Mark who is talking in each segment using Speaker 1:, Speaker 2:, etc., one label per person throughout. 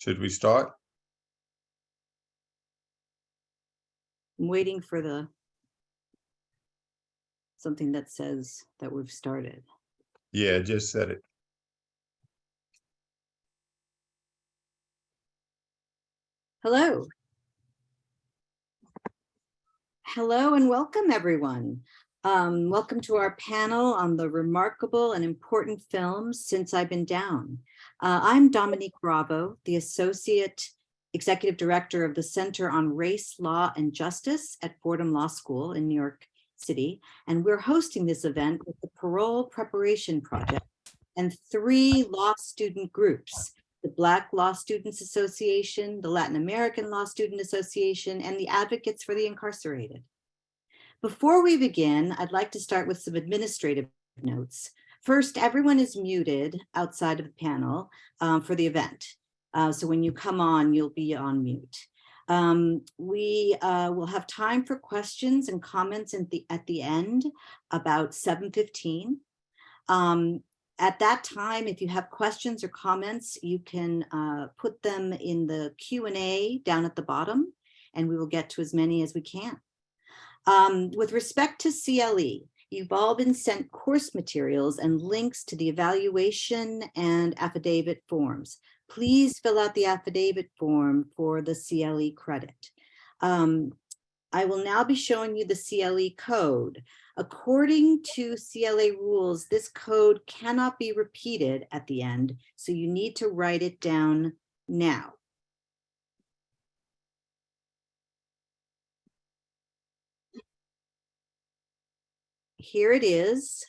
Speaker 1: Should we start?
Speaker 2: I'm waiting for something that says that we've started.
Speaker 1: Yeah, just said it.
Speaker 2: Hello. Hello and welcome, everyone. Welcome to our panel on the remarkable and important films Since I've Been Down. I'm Dominique Bravo, the Associate Executive Director of the Center on Race, Law, and Justice at Fordham Law School in New York City. And we're hosting this event with the Parole Preparation Project and 3 law student groups: the Black Law Students Association, the Latin American Law Student Association, and the Advocates for the Incarcerated. Before we begin, I'd like to start with some administrative notes. First, everyone is muted outside of the panel for the event. So when you come on, you'll be on mute. We will have time for questions and comments at the end, about 7:15. At that time, if you have questions or comments, you can put them in the Q&A down at the bottom, and we will get to as many as we can. With respect to CLE, you've all been sent course materials and links to the evaluation and affidavit forms. Please fill out the affidavit form for the CLE credit. I will now be showing you the CLE code. According to CLA rules, this code cannot be repeated at the end, so you need to write it down now. Here it is.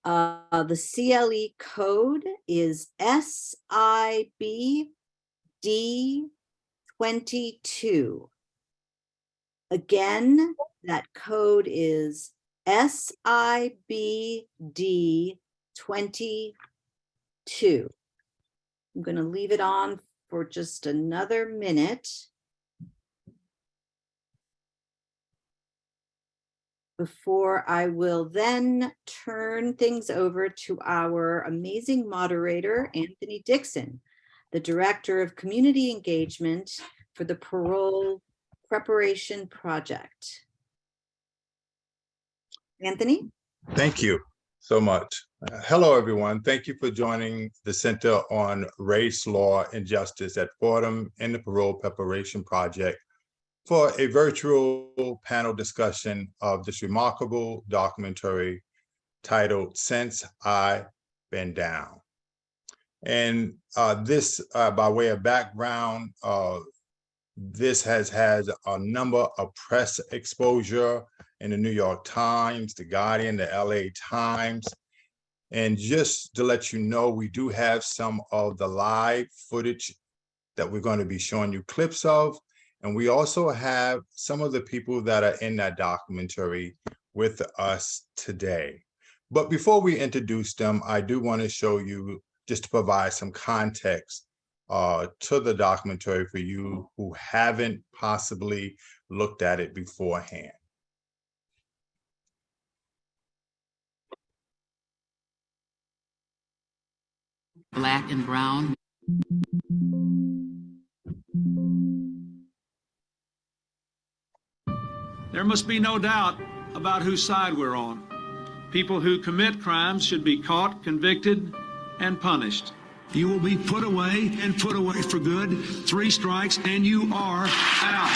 Speaker 2: The CLE code is SIBD22. Again, that code is SIBD22. I'm going to leave it on for just another minute before I will then turn things over to our amazing moderator, Anthony Dixon, the Director of Community Engagement for the Parole Preparation Project. Anthony?
Speaker 1: Thank you so much. Hello, everyone. Thank you for joining the Center on Race, Law, and Justice at Fordham and the Parole Preparation Project for a virtual panel discussion of this remarkable documentary titled Since I've Been Down. And this, by way of background, this has had a number of press exposure in the New York Times, the Guardian, the LA Times. And just to let you know, we do have some of the live footage that we're going to be showing you clips of. And we also have some of the people that are in that documentary with us today. But before we introduce them, I do want to show you, just to provide some context to the documentary for you who haven't possibly looked at it beforehand.
Speaker 3: Black and brown.
Speaker 4: There must be no doubt about whose side we're on. People who commit crimes should be caught, convicted, and punished. You will be put away and put away for good. 3 strikes and you are out.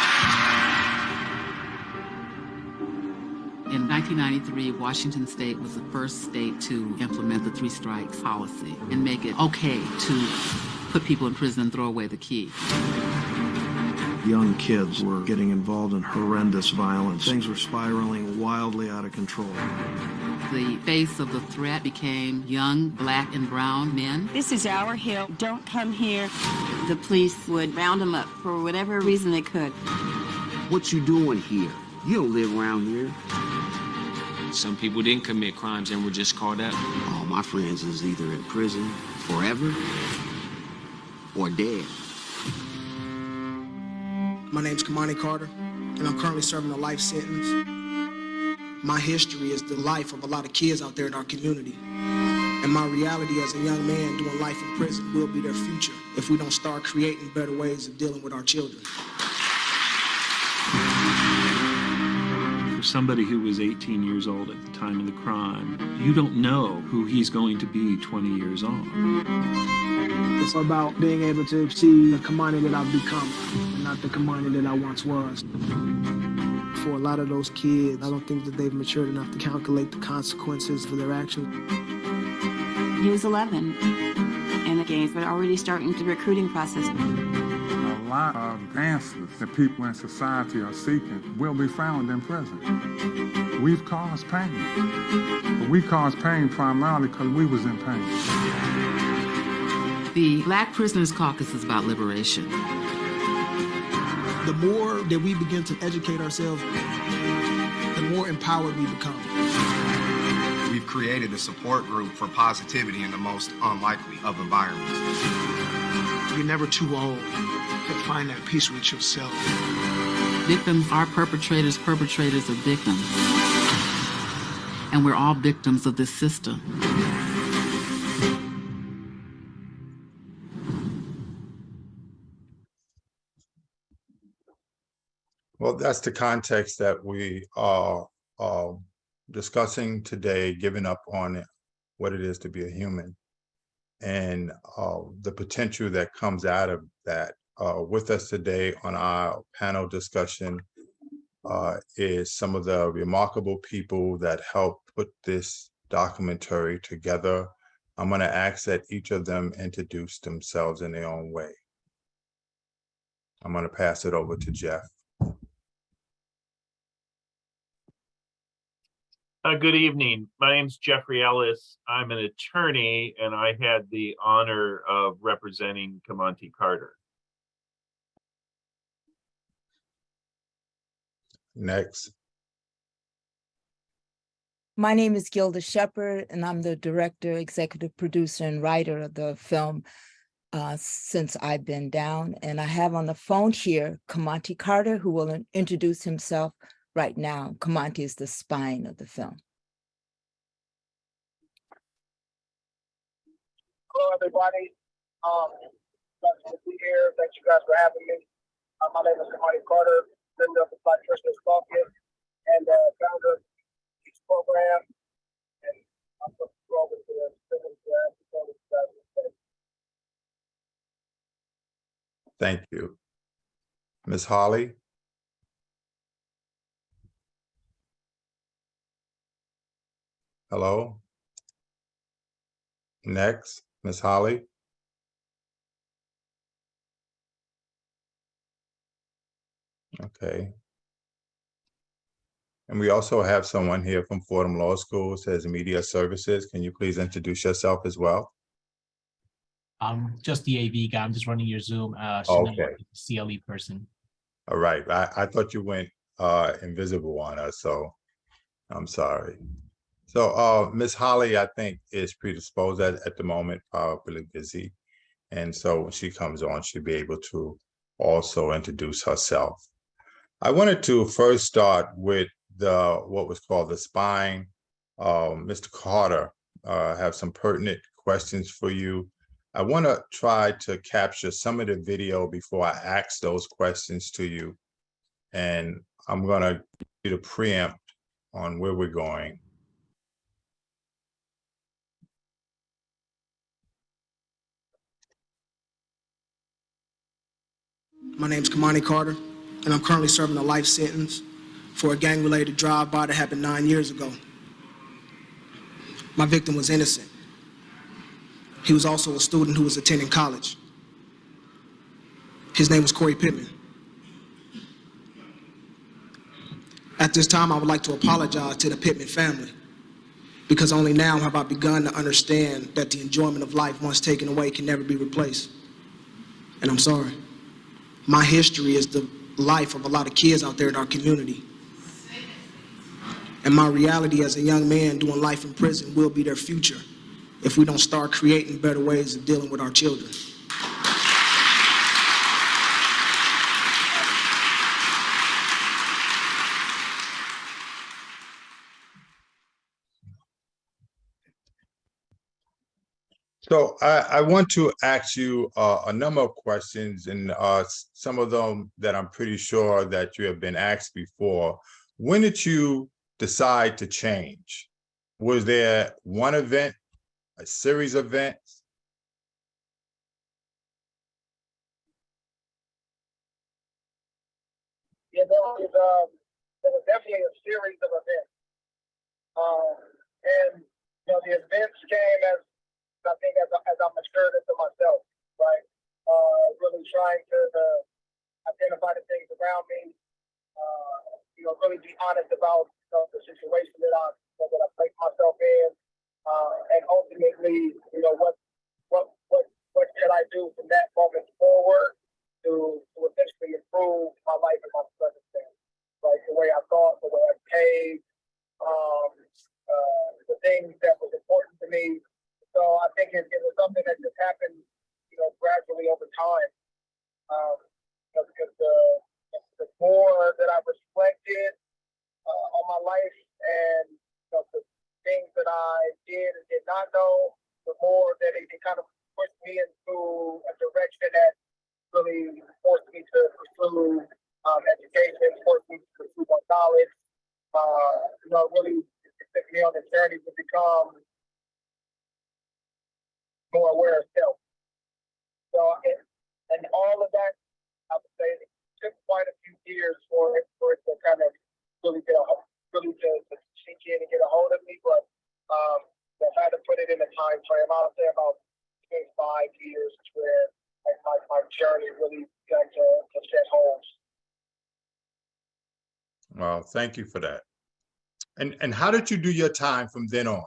Speaker 3: In 1993, Washington State was the first state to implement the 3 strikes policy and make it okay to put people in prison and throw away the key.
Speaker 5: Young kids were getting involved in horrendous violence. Things were spiraling wildly out of control.
Speaker 3: The face of the threat became young black and brown men.
Speaker 6: This is our hill. Don't come here. The police would round them up for whatever reason they could.
Speaker 7: What you doing here? You don't live around here.
Speaker 8: Some people didn't commit crimes and were just caught up.
Speaker 7: All my friends is either in prison forever or dead.
Speaker 9: My name's Kamani Carter, and I'm currently serving a life sentence. My history is the life of a lot of kids out there in our community. And my reality as a young man doing life in prison will be their future if we don't start creating better ways of dealing with our children.
Speaker 4: For somebody who was 18 years old at the time of the crime, you don't know who he's going to be 20 years on.
Speaker 9: It's about being able to see the Kamani that I've become and not the Kamani that I once was. For a lot of those kids, I don't think that they've matured enough to calculate the consequences for their actions.
Speaker 6: He was 11, and the gangs were already starting the recruiting process.
Speaker 10: A lot of answers that people in society are seeking will be found in prison. We've caused pain, but we caused pain primarily because we was in pain.
Speaker 3: The Black Prisoners Caucus is about liberation.
Speaker 9: The more that we begin to educate ourselves, the more empowered we become.
Speaker 11: We've created a support group for positivity in the most unlikely of environments.
Speaker 9: You're never too old to find that peace with yourself.
Speaker 3: Victims are perpetrators, perpetrators are victims. And we're all victims of this system.
Speaker 1: Well, that's the context that we are discussing today, giving up on what it is to be a human and the potential that comes out of that. With us today on our panel discussion is some of the remarkable people that helped put this documentary together. I'm going to ask that each of them introduce themselves in their own way. I'm going to pass it over to Jeff.
Speaker 12: Good evening. My name's Jeffrey Ellis. I'm an attorney, and I had the honor of representing Kamonte Carter.
Speaker 1: Next.
Speaker 13: My name is Gilda Shepard, and I'm the director, executive producer, and writer of the film Since I've Been Down. And I have on the phone here Kamonte Carter, who will introduce himself right now. Kamonte is the spine of the film.
Speaker 14: Hello, everybody. Glad to be here. Thank you guys for having me. My name is Kamonte Carter, member of the Black Prisoners Caucus and founder of this program. And I'm looking forward to this.
Speaker 1: Thank you. Ms. Holly. Hello. Next, Ms. Holly. Okay. And we also have someone here from Fordham Law School, says Media Services. Can you please introduce yourself as well?
Speaker 15: Just the AV guy. I'm just running your Zoom.
Speaker 1: Okay.
Speaker 15: CLE person.
Speaker 1: All right. I thought you went invisible on us, so I'm sorry. So Ms. Holly, I think, is predisposed at the moment, probably busy. And so when she comes on, she'll be able to also introduce herself. I wanted to first start with what was called the spine. Mr. Carter, have some pertinent questions for you. I want to try to capture some of the video before I ask those questions to you. And I'm going to do the preempt on where we're going.
Speaker 9: My name's Kamani Carter, and I'm currently serving a life sentence for a gang-related drive-by that happened 9 years ago. My victim was innocent. He was also a student who was attending college. His name was Corey Pittman. At this time, I would like to apologize to the Pittman family, because only now have I begun to understand that the enjoyment of life once taken away can never be replaced. And I'm sorry. My history is the life of a lot of kids out there in our community. And my reality as a young man doing life in prison will be their future if we don't start creating better ways of dealing with our children.
Speaker 1: So I want to ask you a number of questions, and some of them that I'm pretty sure that you have been asked before. When did you decide to change? Was there one event, a series of events?
Speaker 14: Yeah, there was definitely a series of events. And you know, the events came as I think as I matured into myself, right? Really trying to identify the things around me. You know, really be honest about the situation that I placed myself in, and ultimately, you know, what can I do from that moment forward to essentially improve my life and my circumstance, right? The way I thought, the way I behaved, the things that was important to me. So I think it was something that just happened, you know, gradually over time. You know, because the more that I reflected on my life and you know, the things that I did and did not know, the more that it kind of pushed me into a direction that really forced me to pursue education, forced me to pursue more knowledge. You know, really took me on the journey to become more aware of self. So, and all of that, I would say, it took quite a few years for it to kind of really to sink in and get a hold of me. But if I had to put it in a time frame, I would say about 5 years is where my journey really got to set holes.
Speaker 1: Well, thank you for that. And how did you do your time from then on?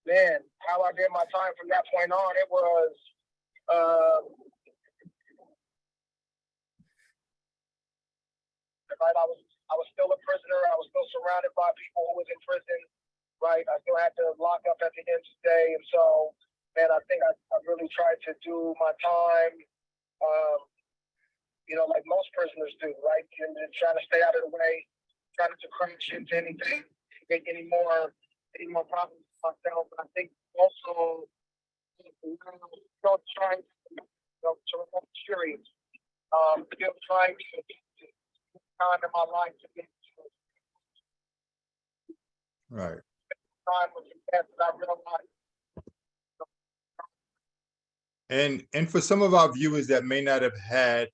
Speaker 14: Man, how I did my time from that point on, it was right. I was still a prisoner. I was still surrounded by people who was in prison. Right. I still had to lock up at the end of the day, and so, man, I think I really tried to do my time. You know, like most prisoners do, right? And trying to stay out of the way, trying to crash into anything, make any more problems for myself. And I think also, you know, trying to remain curious, still trying to time in my life to get to
Speaker 1: Right.
Speaker 14: time with the best that I realized.
Speaker 1: And for some of our viewers that may not have had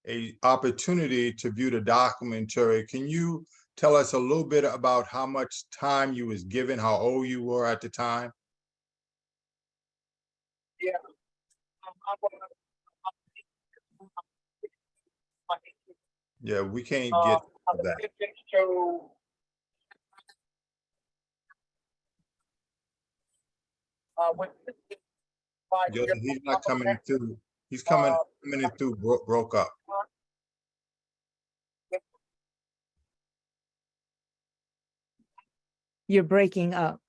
Speaker 1: an opportunity to view the documentary, can you tell us a little bit about how much time you was given, how old you were at the time?
Speaker 14: Yeah.
Speaker 1: Yeah, we can't get that. He's not coming in through. He's coming in through, broke up.
Speaker 13: You're breaking up.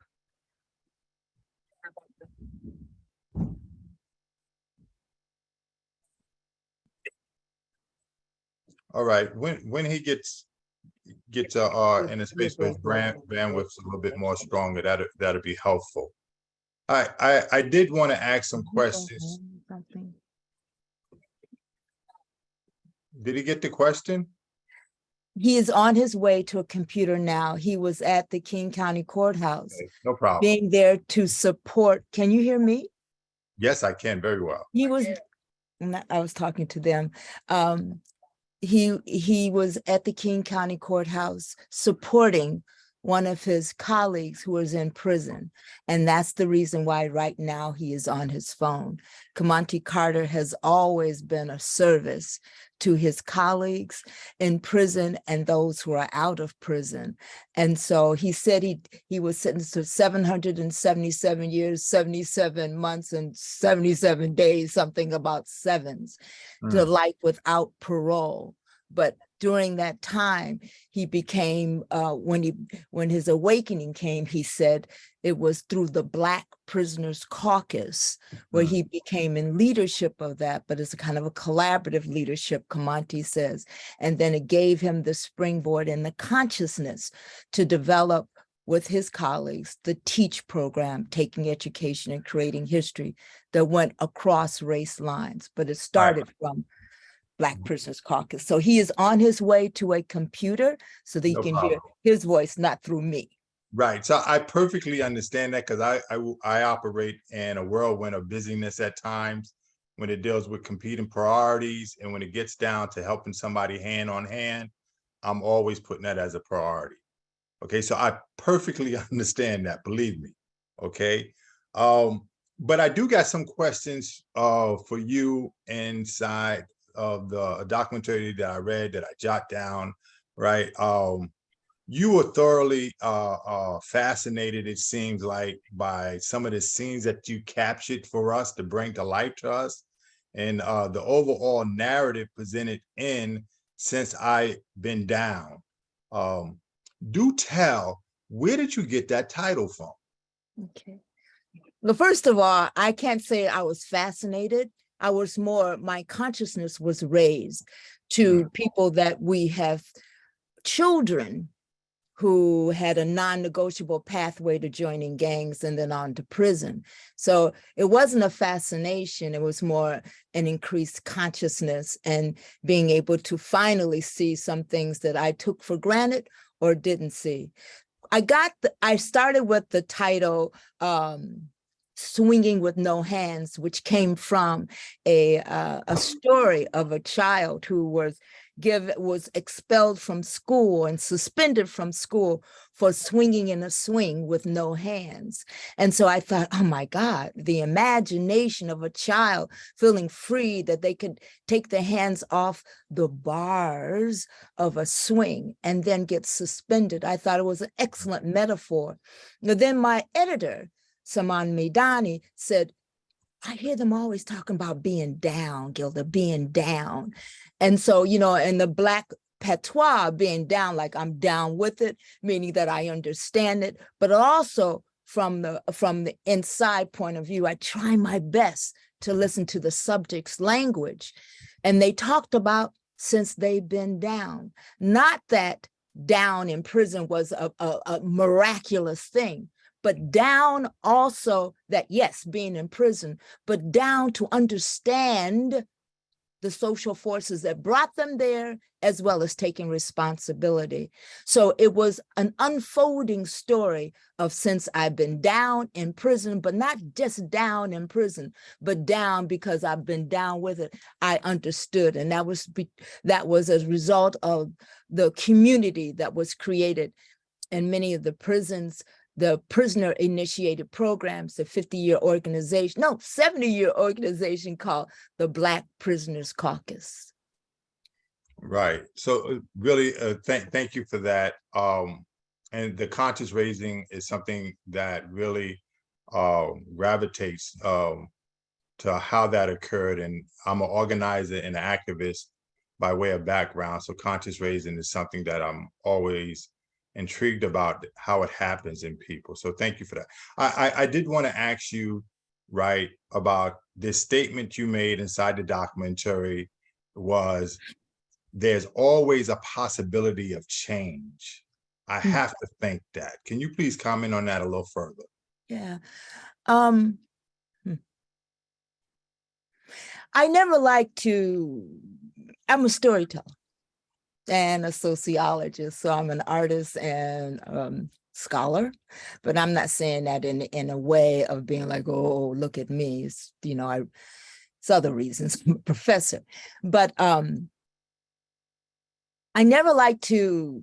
Speaker 1: All right, when he gets in a space where his bandwidth's a little bit more stronger, that'll be helpful. I did want to ask some questions. Did he get the question?
Speaker 13: He is on his way to a computer now. He was at the King County Courthouse.
Speaker 1: Okay, no problem.
Speaker 13: Being there to support. Can you hear me?
Speaker 1: Yes, I can very well.
Speaker 13: He was, I was talking to them. He was at the King County Courthouse supporting one of his colleagues who was in prison. And that's the reason why right now he is on his phone. Kamonte Carter has always been a service to his colleagues in prison and those who are out of prison. And so he said he was sentenced to 777 years, 77 months, and 77 days, something about sevens, to life without parole. But during that time, he became, when his awakening came, he said it was through the Black Prisoners Caucus, where he became in leadership of that, but it's a kind of a collaborative leadership, Kamonte says. And then it gave him the springboard and the consciousness to develop with his colleagues the TEACH program, Taking Education and Creating History, that went across race lines, but it started from Black Prisoners Caucus. So he is on his way to a computer so that you
Speaker 1: No
Speaker 13: can
Speaker 1: problem.
Speaker 13: hear his voice, not through me.
Speaker 1: Right. So I perfectly understand that because I operate in a whirlwind of busyness at times when it deals with competing priorities, and when it gets down to helping somebody hand on hand, I'm always putting that as a priority. Okay, so I perfectly understand that, believe me. Okay. But I do got some questions for you inside of the documentary that I read, that I jot down, right? You were thoroughly fascinated, it seems like, by some of the scenes that you captured for us to bring to life to us, and the overall narrative presented in Since I've Been Down. Do tell, where did you get that title from?
Speaker 13: Okay. Well, first of all, I can't say I was fascinated. I was more, my consciousness was raised to people that we have children who had a non-negotiable pathway to joining gangs and then on to prison. So it wasn't a fascination, it was more an increased consciousness and being able to finally see some things that I took for granted or didn't see. I started with the title, Swinging with No Hands, which came from a story of a child who was expelled from school and suspended from school for swinging in a swing with no hands. And so I thought, oh my God, the imagination of a child feeling free that they could take their hands off the bars of a swing and then get suspended. I thought it was an excellent metaphor. Now, then my editor, Saman Medani, said, I hear them always talking about being down, Gilda, being down. And so, you know, in the Black patois, being down, like I'm down with it, meaning that I understand it, but also from the inside point of view, I try my best to listen to the subject's language. And they talked about since they've been down, not that down in prison was a miraculous thing, but down also that, yes, being in prison, but down to understand the social forces that brought them there, as well as taking responsibility. So it was an unfolding story of since I've been down in prison, but not just down in prison, but down because I've been down with it. I understood, and that was as a result of the community that was created in many of the prisons, the prisoner-initiated programs, the 50-year organization, no, 70-year organization called the Black Prisoners Caucus.
Speaker 1: Right. So really, thank you for that. And the conscious raising is something that really gravitates to how that occurred. And I'm an organizer and an activist by way of background. So conscious raising is something that I'm always intrigued about how it happens in people. So thank you for that. I did want to ask you, right, about this statement you made inside the documentary was, there's always a possibility of change. I have to think that. Can you please comment on that a little further?
Speaker 13: Yeah. I never like to, I'm a storyteller and a sociologist, so I'm an artist and scholar, but I'm not saying that in a way of being like, oh, look at me. It's, you know, it's other reasons. I'm a professor, but I never like to,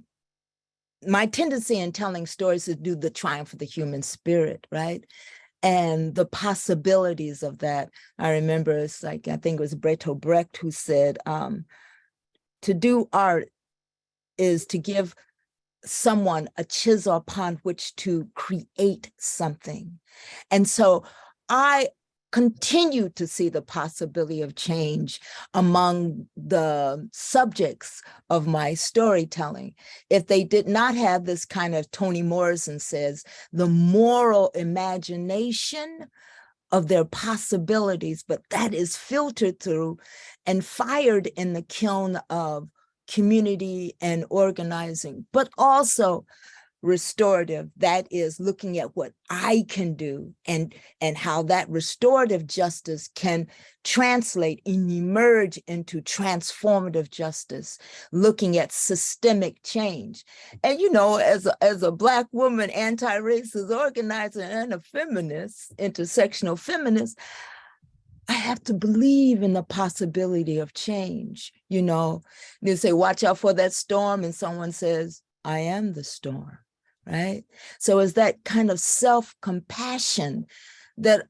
Speaker 13: my tendency in telling stories is to do the triumph of the human spirit, right? And the possibilities of that. I remember it's like, I think it was Bertolt Brecht who said, to do art is to give someone a chisel upon which to create something. And so I continue to see the possibility of change among the subjects of my storytelling. If they did not have this kind of, Toni Morrison says, the moral imagination of their possibilities, but that is filtered through and fired in the kiln of community and organizing, but also restorative, that is looking at what I can do and how that restorative justice can translate and emerge into transformative justice, looking at systemic change. And as a Black woman, anti-racist organizer and a feminist, intersectional feminist, I have to believe in the possibility of change. They say, watch out for that storm, and someone says, I am the storm, right? So it's that kind of self-compassion that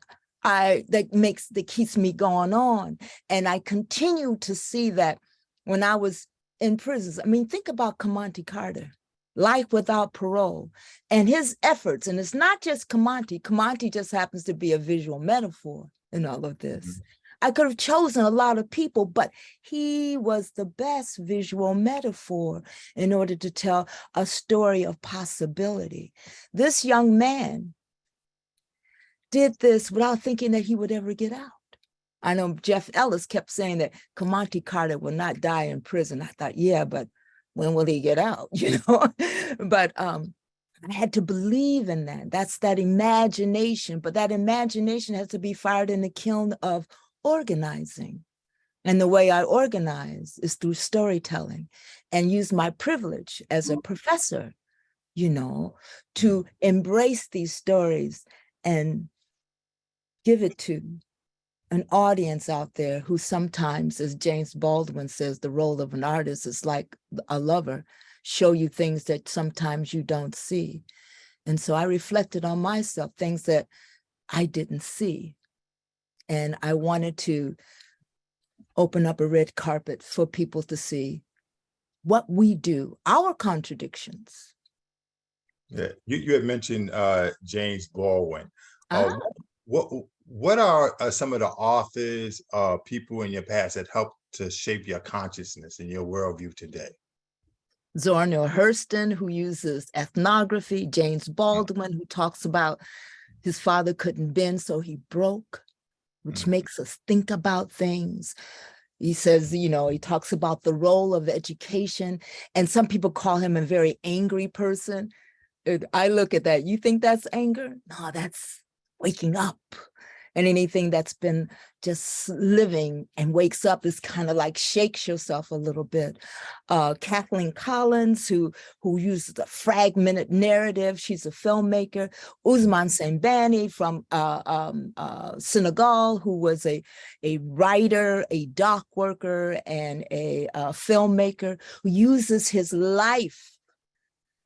Speaker 13: keeps me going on. And I continue to see that when I was in prisons. I mean, think about Kamonte Carter, life without parole, and his efforts. And it's not just Kamonte. Kamonte just happens to be a visual metaphor in all of this. I could have chosen a lot of people, but he was the best visual metaphor in order to tell a story of possibility. This young man did this without thinking that he would ever get out. I know Jeff Ellis kept saying that Kamonte Carter will not die in prison. I thought, yeah, but when will he get out? But I had to believe in that. That's that imagination, but that imagination has to be fired in the kiln of organizing. And the way I organize is through storytelling and use my privilege as a professor, to embrace these stories and give it to an audience out there who sometimes, as James Baldwin says, the role of an artist is like a lover, show you things that sometimes you don't see. And so I reflected on myself, things that I didn't see. And I wanted to open up a red carpet for people to see what we do, our contradictions.
Speaker 1: Yeah, you had mentioned James Baldwin. What are some of the authors, people in your past that helped to shape your consciousness and your worldview today?
Speaker 13: Zora Neale Hurston, who uses ethnography, James Baldwin, who talks about his father couldn't bend, so he broke, which makes us think about things. He says, he talks about the role of education, and some people call him a very angry person. I look at that. You think that's anger? No, that's waking up. And anything that's been just living and wakes up is kind of like shakes yourself a little bit. Kathleen Collins, who uses a fragmented narrative. She's a filmmaker. Ousmane Sembani from Senegal, who was a writer, a dock worker, and a filmmaker who uses his life,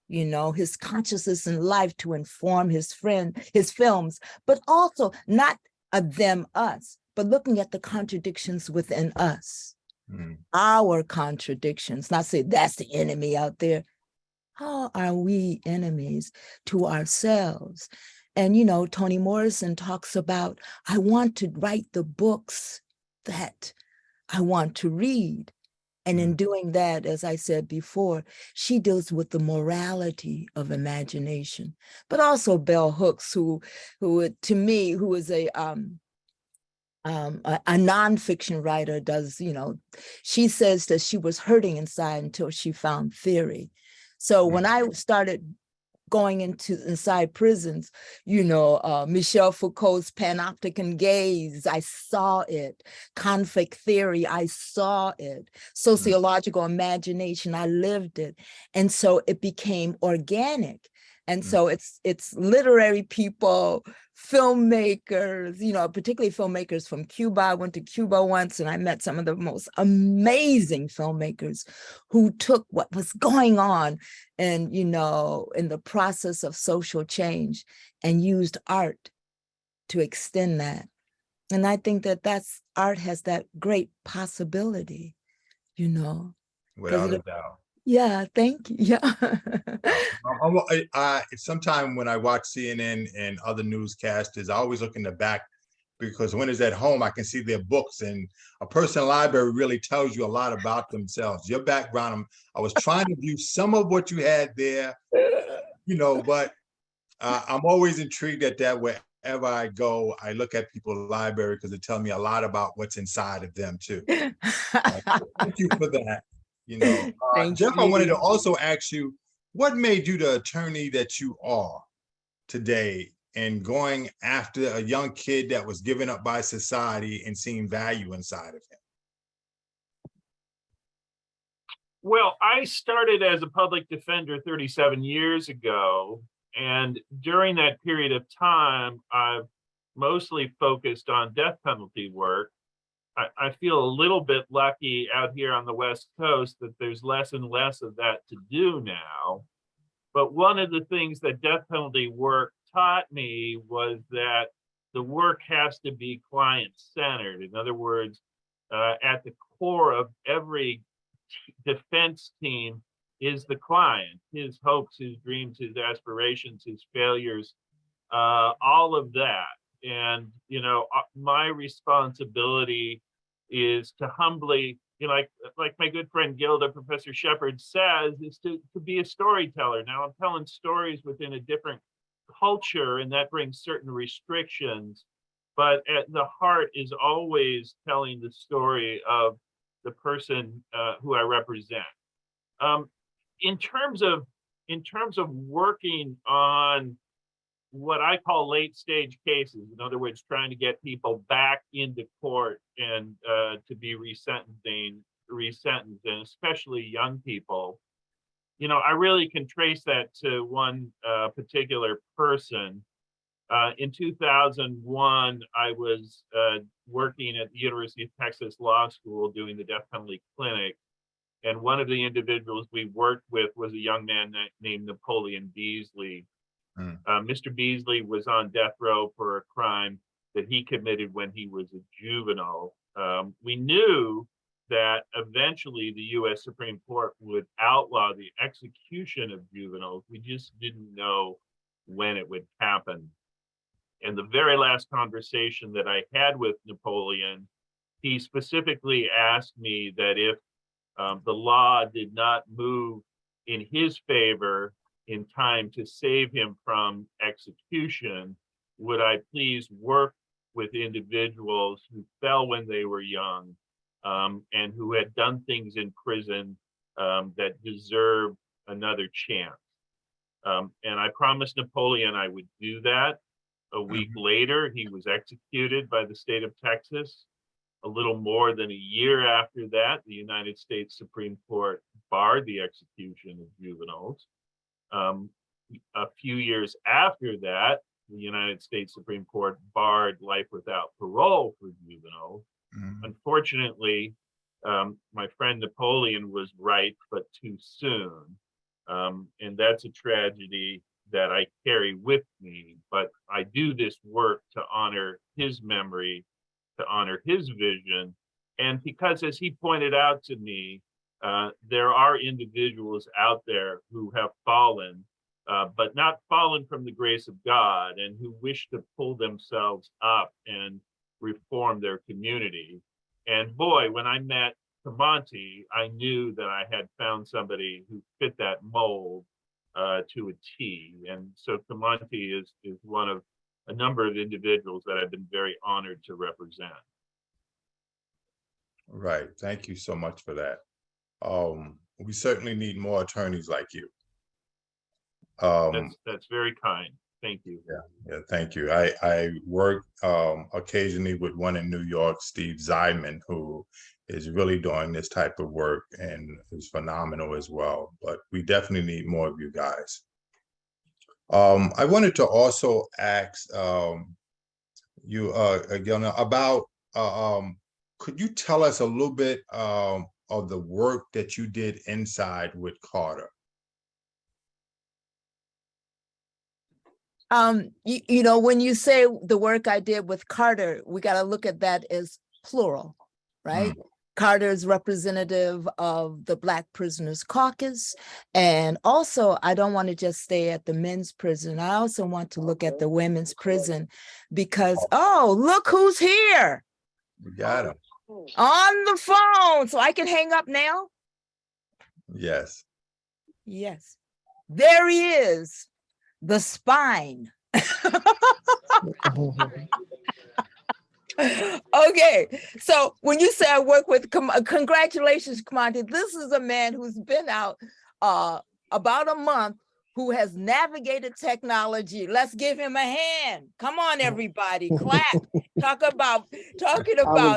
Speaker 13: his consciousness and life to inform his films, but also not them, us, but looking at the contradictions within us, our contradictions, not say that's the enemy out there. How are we enemies to ourselves? And, Toni Morrison talks about, I want to write the books that I want to read. And in doing that, as I said before, she deals with the morality of imagination. But also Bell Hooks, who to me, who is a nonfiction writer, does, she says that she was hurting inside until she found theory. So when I started going inside prisons, Michel Foucault's panopticon gaze, I saw it. Conflict theory, I saw it. Sociological imagination, I lived it. And so it became organic. And so it's literary people, filmmakers, particularly filmmakers from Cuba. I went to Cuba once and I met some of the most amazing filmmakers who took what was going on and, in the process of social change and used art to extend that. And I think that art has that great possibility,
Speaker 1: Without a doubt.
Speaker 13: Yeah, thank you. Yeah.
Speaker 1: Sometimes when I watch CNN and other newscasters, I always look in the back because when it's at home, I can see their books, and a personal library really tells you a lot about themselves. Your background, I was trying to view some of what you had there, but I'm always intrigued at that. Wherever I go, I look at people's library because it tells me a lot about what's inside of them too. Thank you for that. Jeff, I wanted to also ask you, what made you the attorney that you are today and going after a young kid that was given up by society and seeing value inside of him?
Speaker 12: Well, I started as a public defender 37 years ago. And during that period of time, I've mostly focused on death penalty work. I feel a little bit lucky out here on the West Coast that there's less and less of that to do now. But one of the things that death penalty work taught me was that the work has to be client-centered. In other words, at the core of every defense team is the client, his hopes, his dreams, his aspirations, his failures, all of that. And, my responsibility is to humbly, like my good friend Gilda, Professor Shepard says, is to be a storyteller. Now I'm telling stories within a different culture, and that brings certain restrictions, but at the heart is always telling the story of the person who I represent. In terms of working on what I call late stage cases, in other words, trying to get people back into court and to be resentenced, and especially young people, I really can trace that to one particular person. In 2001, I was working at the University of Texas Law School doing the death penalty clinic. And one of the individuals we worked with was a young man named Napoleon Beasley. Mr. Beasley was on death row for a crime that he committed when he was a juvenile. We knew that eventually the US Supreme Court would outlaw the execution of juveniles. We just didn't know when it would happen. And the very last conversation that I had with Napoleon, he specifically asked me that if the law did not move in his favor in time to save him from execution, would I please work with individuals who fell when they were young, and who had done things in prison that deserved another chance. And I promised Napoleon I would do that. A week later, he was executed by the state of Texas. A little more than a year after that, the United States Supreme Court barred the execution of juveniles. A few years after that, the United States Supreme Court barred life without parole for juveniles. Unfortunately, my friend Napoleon was right, but too soon. And that's a tragedy that I carry with me, but I do this work to honor his memory, to honor his vision. And because, as he pointed out to me, there are individuals out there who have fallen, but not fallen from the grace of God, and who wish to pull themselves up and reform their community. And boy, when I met Kamonte, I knew that I had found somebody who fit that mold to a T. And so Kamonte is one of a number of individuals that I've been very honored to represent.
Speaker 1: Right. Thank you so much for that. We certainly need more attorneys like you.
Speaker 12: That's very kind. Thank you.
Speaker 1: Yeah, thank you. I work occasionally with one in New York, Steve Zeidman, who is really doing this type of work and is phenomenal as well. But we definitely need more of you guys. I wanted to also ask you again about, could you tell us a little bit of the work that you did inside with Carter?
Speaker 13: When you say the work I did with Carter, we got to look at that as plural, right? Carter is representative of the Black Prisoners Caucus. And also, I don't want to just stay at the men's prison. I also want to look at the women's prison because, oh, look who's here.
Speaker 1: We got him.
Speaker 13: On the phone. So I can hang up now?
Speaker 1: Yes.
Speaker 13: Yes. There he is. The spine. Okay, so when you say I work with, congratulations, Kamonte. This is a man who's been out about a month who has navigated technology. Let's give him a hand. Come on, everybody, clap. Talking about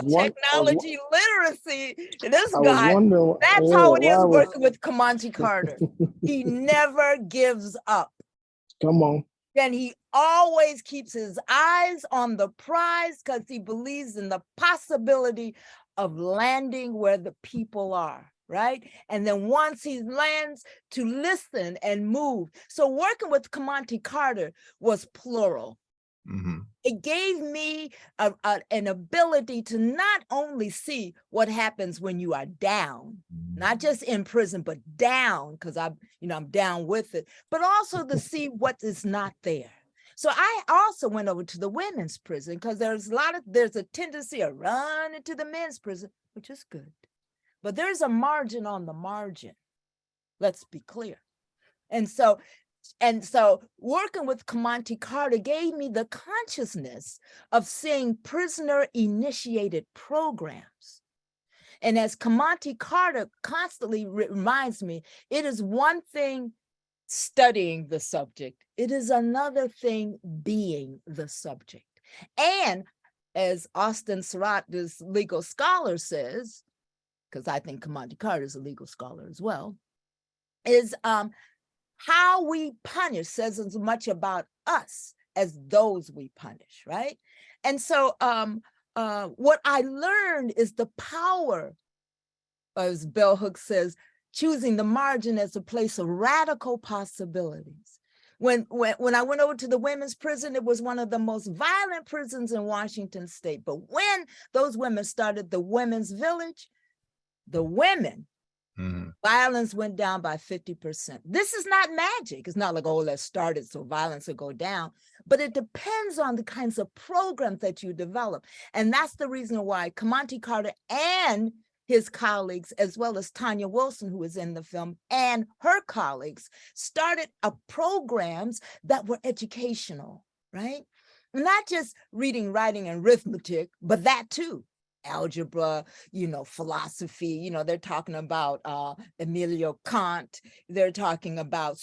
Speaker 13: technology literacy. This guy, that's how it is working with Kamonte Carter. He never gives up.
Speaker 9: Come on.
Speaker 13: And he always keeps his eyes on the prize because he believes in the possibility of landing where the people are, right? And then once he lands, to listen and move. So working with Kamonte Carter was plural. It gave me an ability to not only see what happens when you are down, not just in prison, but down, because I'm down with it, but also to see what is not there. So I also went over to the women's prison because there's a tendency to run into the men's prison, which is good. But there's a margin on the margin. Let's be clear. And so working with Kamonte Carter gave me the consciousness of seeing prisoner-initiated programs. And as Kamonte Carter constantly reminds me, it is one thing studying the subject, it is another thing being the subject. And as Austin Surratt, this legal scholar, says, because I think Kamonte Carter is a legal scholar as well, is how we punish says as much about us as those we punish, right? And so what I learned is the power, as Bell Hooks says, choosing the margin as a place of radical possibilities. When I went over to the women's prison, it was one of the most violent prisons in Washington state. But when those women started the Women's Village, the women, violence went down by 50%. This is not magic. It's not like, oh, let's start it so violence will go down. But it depends on the kinds of programs that you develop. And that's the reason why Kamonte Carter and his colleagues, as well as Tanya Wilson, who was in the film, and her colleagues, started programs that were educational, right? Not just reading, writing, and arithmetic, but that too. Algebra, philosophy, they're talking about Emilio Kant, they're talking about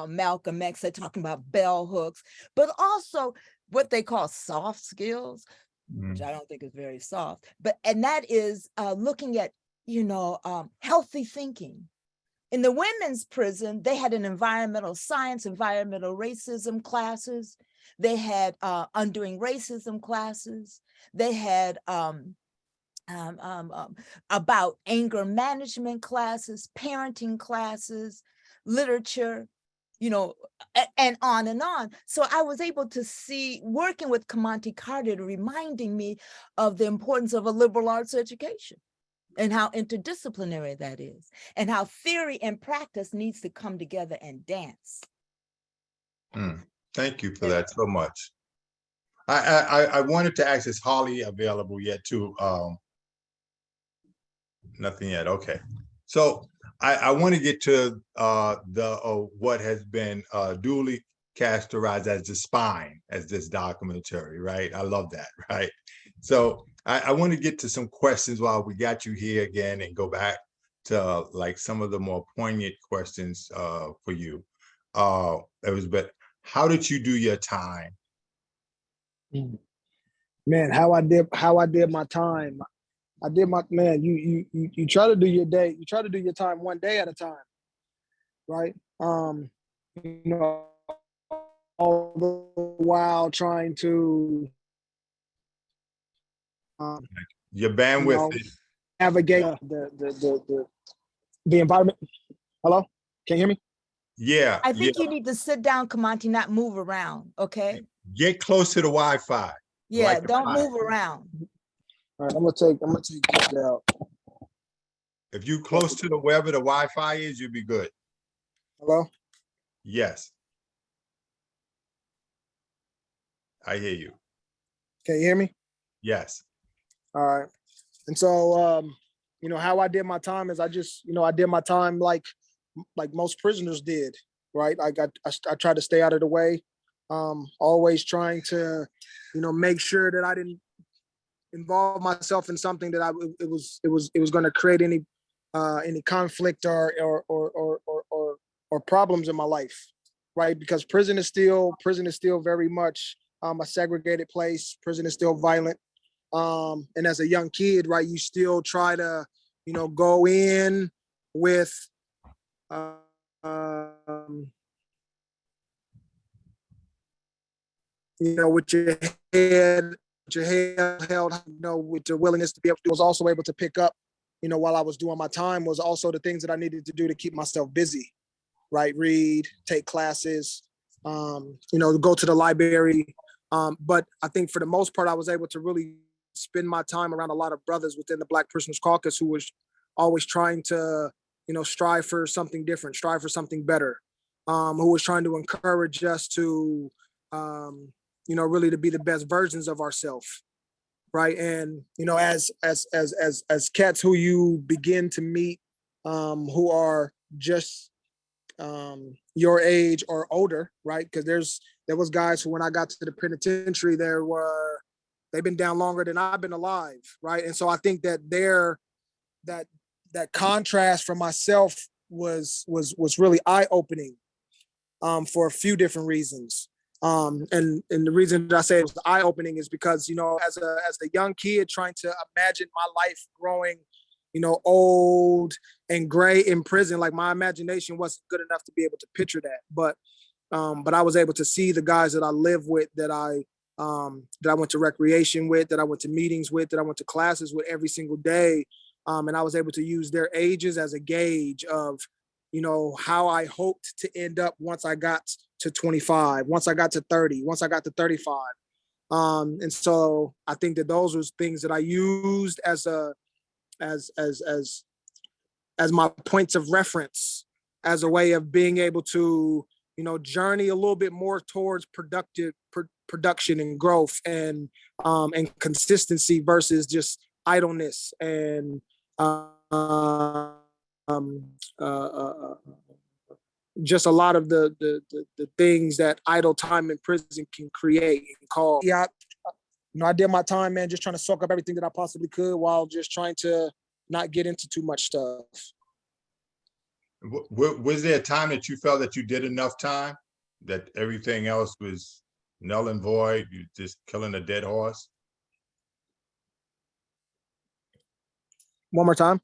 Speaker 13: Malcolm X, they're talking about bell hooks, but also what they call soft skills, which I don't think is very soft, and that is looking at, healthy thinking. In the women's prison, they had an environmental science, environmental racism classes. They had undoing racism classes. They had about anger management classes, parenting classes, literature, and on and on. So I was able to see, working with Kamonte Carter, reminding me of the importance of a liberal arts education and how interdisciplinary that is, and how theory and practice needs to come together and dance.
Speaker 1: Thank you for that so much. I wanted to ask, is Holly available yet too? Nothing yet. Okay. So I want to get to what has been duly categorized as the spine, as this documentary, right? I love that, right? So I want to get to some questions while we got you here again, and go back to like some of the more poignant questions for you. But how did you do your time?
Speaker 9: Man, how I did my time. You try to do your day, you try to do your time one day at a time, right? All the while trying to
Speaker 1: your bandwidth
Speaker 9: navigate the environment. Hello, can you hear me?
Speaker 1: Yeah.
Speaker 13: I think you need to sit down, Kamonte, not move around, okay?
Speaker 1: Get close to the Wi-Fi.
Speaker 13: Yeah,
Speaker 1: like
Speaker 13: don't move around.
Speaker 9: All right, I'm gonna take this out.
Speaker 1: If you close to the wherever the Wi-Fi is, you'll be good.
Speaker 9: Hello?
Speaker 1: Yes. I hear you.
Speaker 9: Can you hear me?
Speaker 1: Yes.
Speaker 9: All right. And so how I did my time is I did my time like most prisoners did, right? I tried to stay out of the way, always trying to, make sure that I didn't involve myself in something that it was going to create any conflict or or problems in my life, right? Because prison is still very much a segregated place. Prison is still violent. And as a young kid, right, you still try to, go in with, with your head held, with your willingness to be able to, was also able to pick up, while I was doing my time, was also the things that I needed to do to keep myself busy, right? Read, take classes, go to the library. But I think for the most part, I was able to really spend my time around a lot of brothers within the Black Prisoners Caucus who was always trying to, strive for something different, strive for something better, who was trying to encourage us to, really to be the best versions of ourselves, right? And as cats who you begin to meet, who are just your age or older, right? Because there was guys who, when I got to the penitentiary, they've been down longer than I've been alive, right? And so I think that that contrast for myself was really eye-opening, for a few different reasons. And the reason that I say it was eye-opening is because, as a young kid trying to imagine my life growing, old and gray in prison, like my imagination wasn't good enough to be able to picture that. But I was able to see the guys that I live with, that I went to recreation with, that I went to meetings with, that I went to classes with every single day. And I was able to use their ages as a gauge of, how I hoped to end up once I got to 25, once I got to 30, once I got to 35. And so I think that those were things that I used as my points of reference, as a way of being able to, journey a little bit more towards production and growth and consistency versus just idleness and just a lot of the things that idle time in prison can create and cause. Yeah, I did my time, man, just trying to soak up everything that I possibly could while just trying to not get into too much stuff.
Speaker 1: Was there a time that you felt that you did enough time, that everything else was null and void, you just killing a dead horse?
Speaker 9: One more time.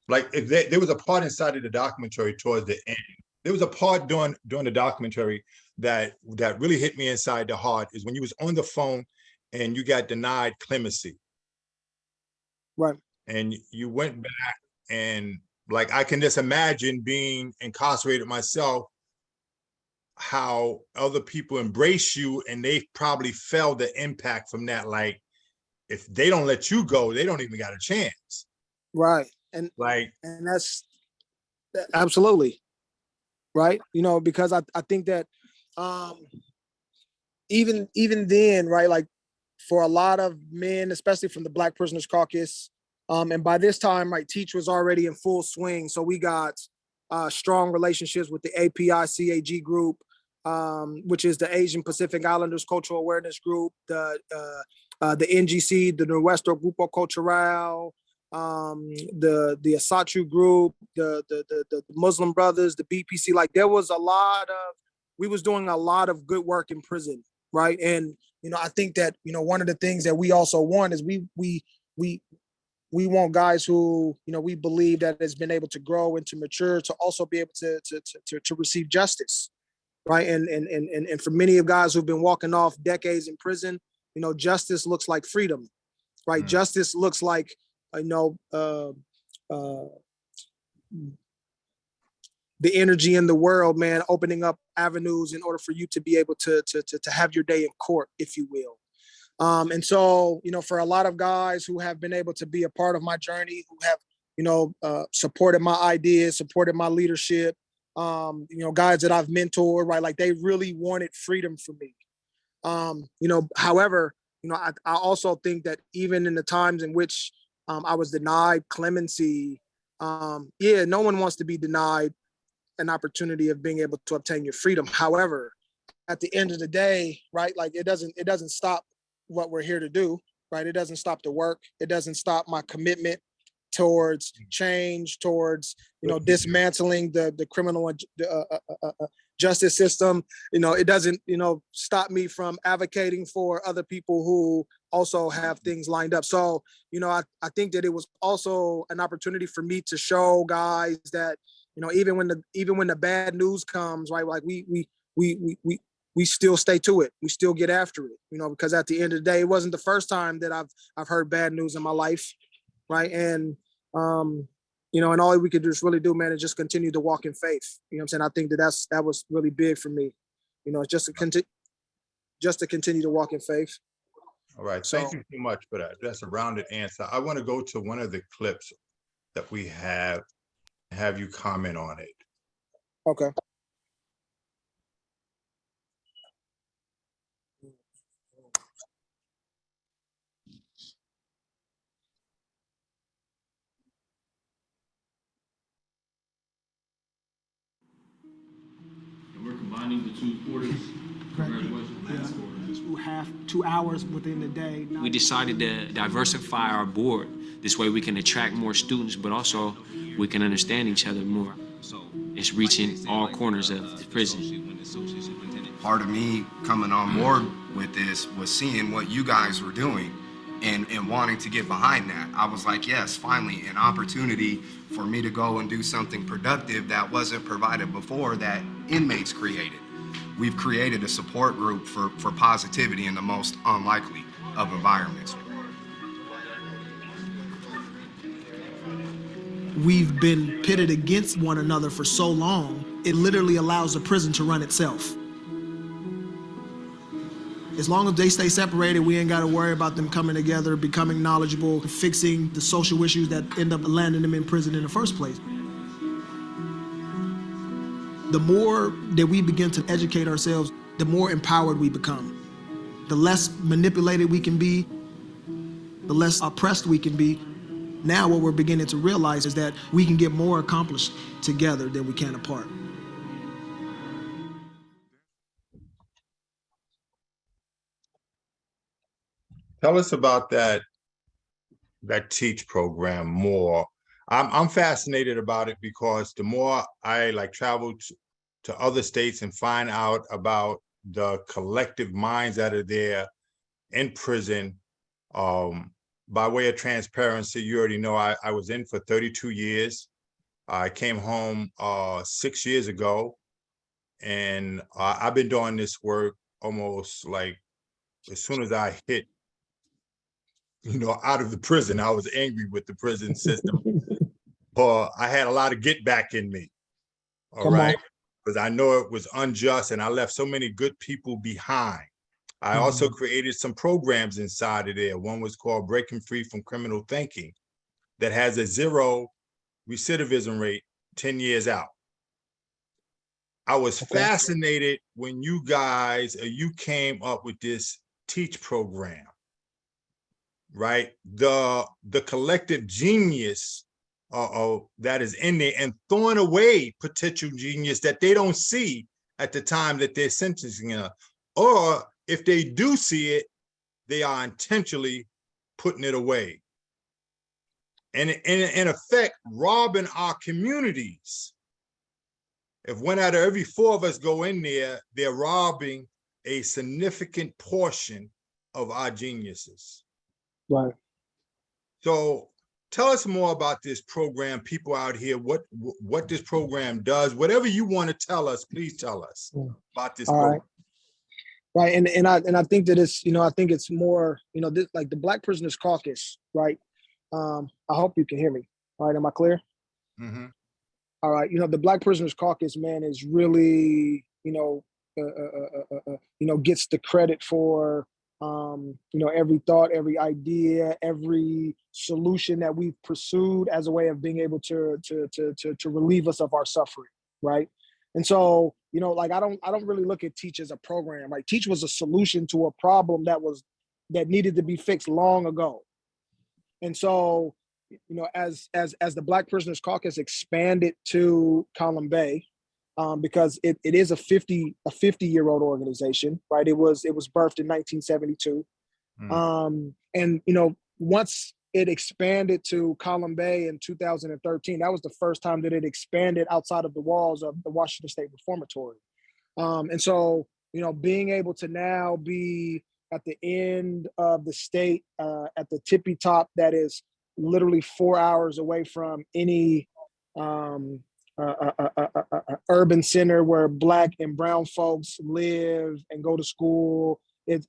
Speaker 1: Like, if there was a part inside of the documentary towards the end. There was a part during the documentary that really hit me inside the heart, is when you was on the phone and you got denied clemency.
Speaker 9: Right.
Speaker 1: And you went back, and like, I can just imagine being incarcerated myself, how other people embrace you, and they probably felt the impact from that. Like, if they don't let you go, they don't even got a chance.
Speaker 9: Right. And that's absolutely right. Because I think that even then, right, like, for a lot of men, especially from the Black Prisoners Caucus, and by this time, right, Teach was already in full swing. So we got strong relationships with the API-CAG group, which is the Asian Pacific Islanders Cultural Awareness Group, the NGC, the Nuestro Grupo Cultural, the Asatru group, the Muslim Brothers, the BPC. Like, there was we was doing a lot of good work in prison, right? And I think that one of the things that we also want is we want guys who we believe that has been able to grow and to mature, to also be able to receive justice, right? And for many of guys who've been walking off decades in prison, justice looks like freedom, right? Mm. Justice looks like the energy in the world, man, opening up avenues in order for you to be able to have your day in court, if you will. And so, for a lot of guys who have been able to be a part of my journey, who have, supported my ideas, supported my leadership, guys that I've mentored, right? Like, they really wanted freedom for me. However, I also think that even in the times in which I was denied clemency, no one wants to be denied an opportunity of being able to obtain your freedom. However, at the end of the day, right, like, it doesn't stop what we're here to do, right? It doesn't stop the work. It doesn't stop my commitment towards change, towards, you know, dismantling the criminal justice system. You know, it doesn't, you know, stop me from advocating for other people who also have things lined up. So, you know, I think that it was also an opportunity for me to show guys that, you know, even when the bad news comes, right, like we still stay to it. We still get after it, you know, because at the end of the day, it wasn't the first time that I've heard bad news in my life, right? And you know, and all we could just really do, man, is just continue to walk in faith. You know what I'm saying? I think that was really big for me. You know, just to continue to walk in faith.
Speaker 1: All right, thank you so much for that. That's a rounded answer. I want to go to one of the clips that we have you comment on it.
Speaker 9: Okay.
Speaker 16: And we're combining the two quarters. Congratulations.
Speaker 9: Half 2 hours within the day.
Speaker 8: We decided to diversify our board. This way we can attract more students, but also we can understand each other more. It's reaching all corners of the prison.
Speaker 11: Part of me coming on board with this was seeing what you guys were doing and wanting to get behind that. I was like, yes, finally an opportunity for me to go and do something productive that wasn't provided before, that inmates created. We've created a support group for positivity in the most unlikely of environments.
Speaker 9: We've been pitted against one another for so long, it literally allows the prison to run itself. As long as they stay separated, we ain't got to worry about them coming together, becoming knowledgeable, fixing the social issues that end up landing them in prison in the first place. The more that we begin to educate ourselves, the more empowered we become. The less manipulated we can be, the less oppressed we can be. Now what we're beginning to realize is that we can get more accomplished together than we can apart.
Speaker 1: Tell us about that TEACH program more. I'm fascinated about it because the more I travel to other states and find out about the collective minds that are there in prison, by way of transparency, you already know I was in for 32 years. I came home 6 years ago, and I've been doing this work almost like as soon as I hit, out of the prison. I was angry with the prison system. I had a lot of get back in me, all right? Because I know it was unjust and I left so many good people behind. I also created some programs inside of there. One was called Breaking Free from Criminal Thinking that has a 0 recidivism rate 10 years out. I was fascinated when you came up with this TEACH program, right? The collective genius that is in there, and throwing away potential genius that they don't see at the time that they're sentencing them. Or if they do see it, they are intentionally putting it away. And in effect, robbing our communities. If 1 out of every 4 of us go in there, they're robbing a significant portion of our geniuses.
Speaker 9: Right.
Speaker 1: So tell us more about this program, people out here, what this program does. Whatever you want to tell us, please tell us about this program.
Speaker 9: Right, and I think that it's, I think it's more, this, like the Black Prisoners Caucus, right? I hope you can hear me. All right, am I clear?
Speaker 1: Mm-hmm.
Speaker 9: All right, the Black Prisoners Caucus, man, is really, gets the credit for, every thought, every idea, every solution that we've pursued as a way of being able to relieve us of our suffering, right? And so, I don't really look at TEACH as a program. Like TEACH was a solution to a problem that needed to be fixed long ago. And so, as the Black Prisoners Caucus expanded to Column Bay, because it is a 50-year-old organization, right? It was birthed in 1972. And once it expanded to Column Bay in 2013. That was the first time that it expanded outside of the walls of the Washington State Reformatory. And so, you know, being able to now be at the end of the state, at the tippy top that is literally 4 hours away from any urban center where Black and brown folks live and go to school. It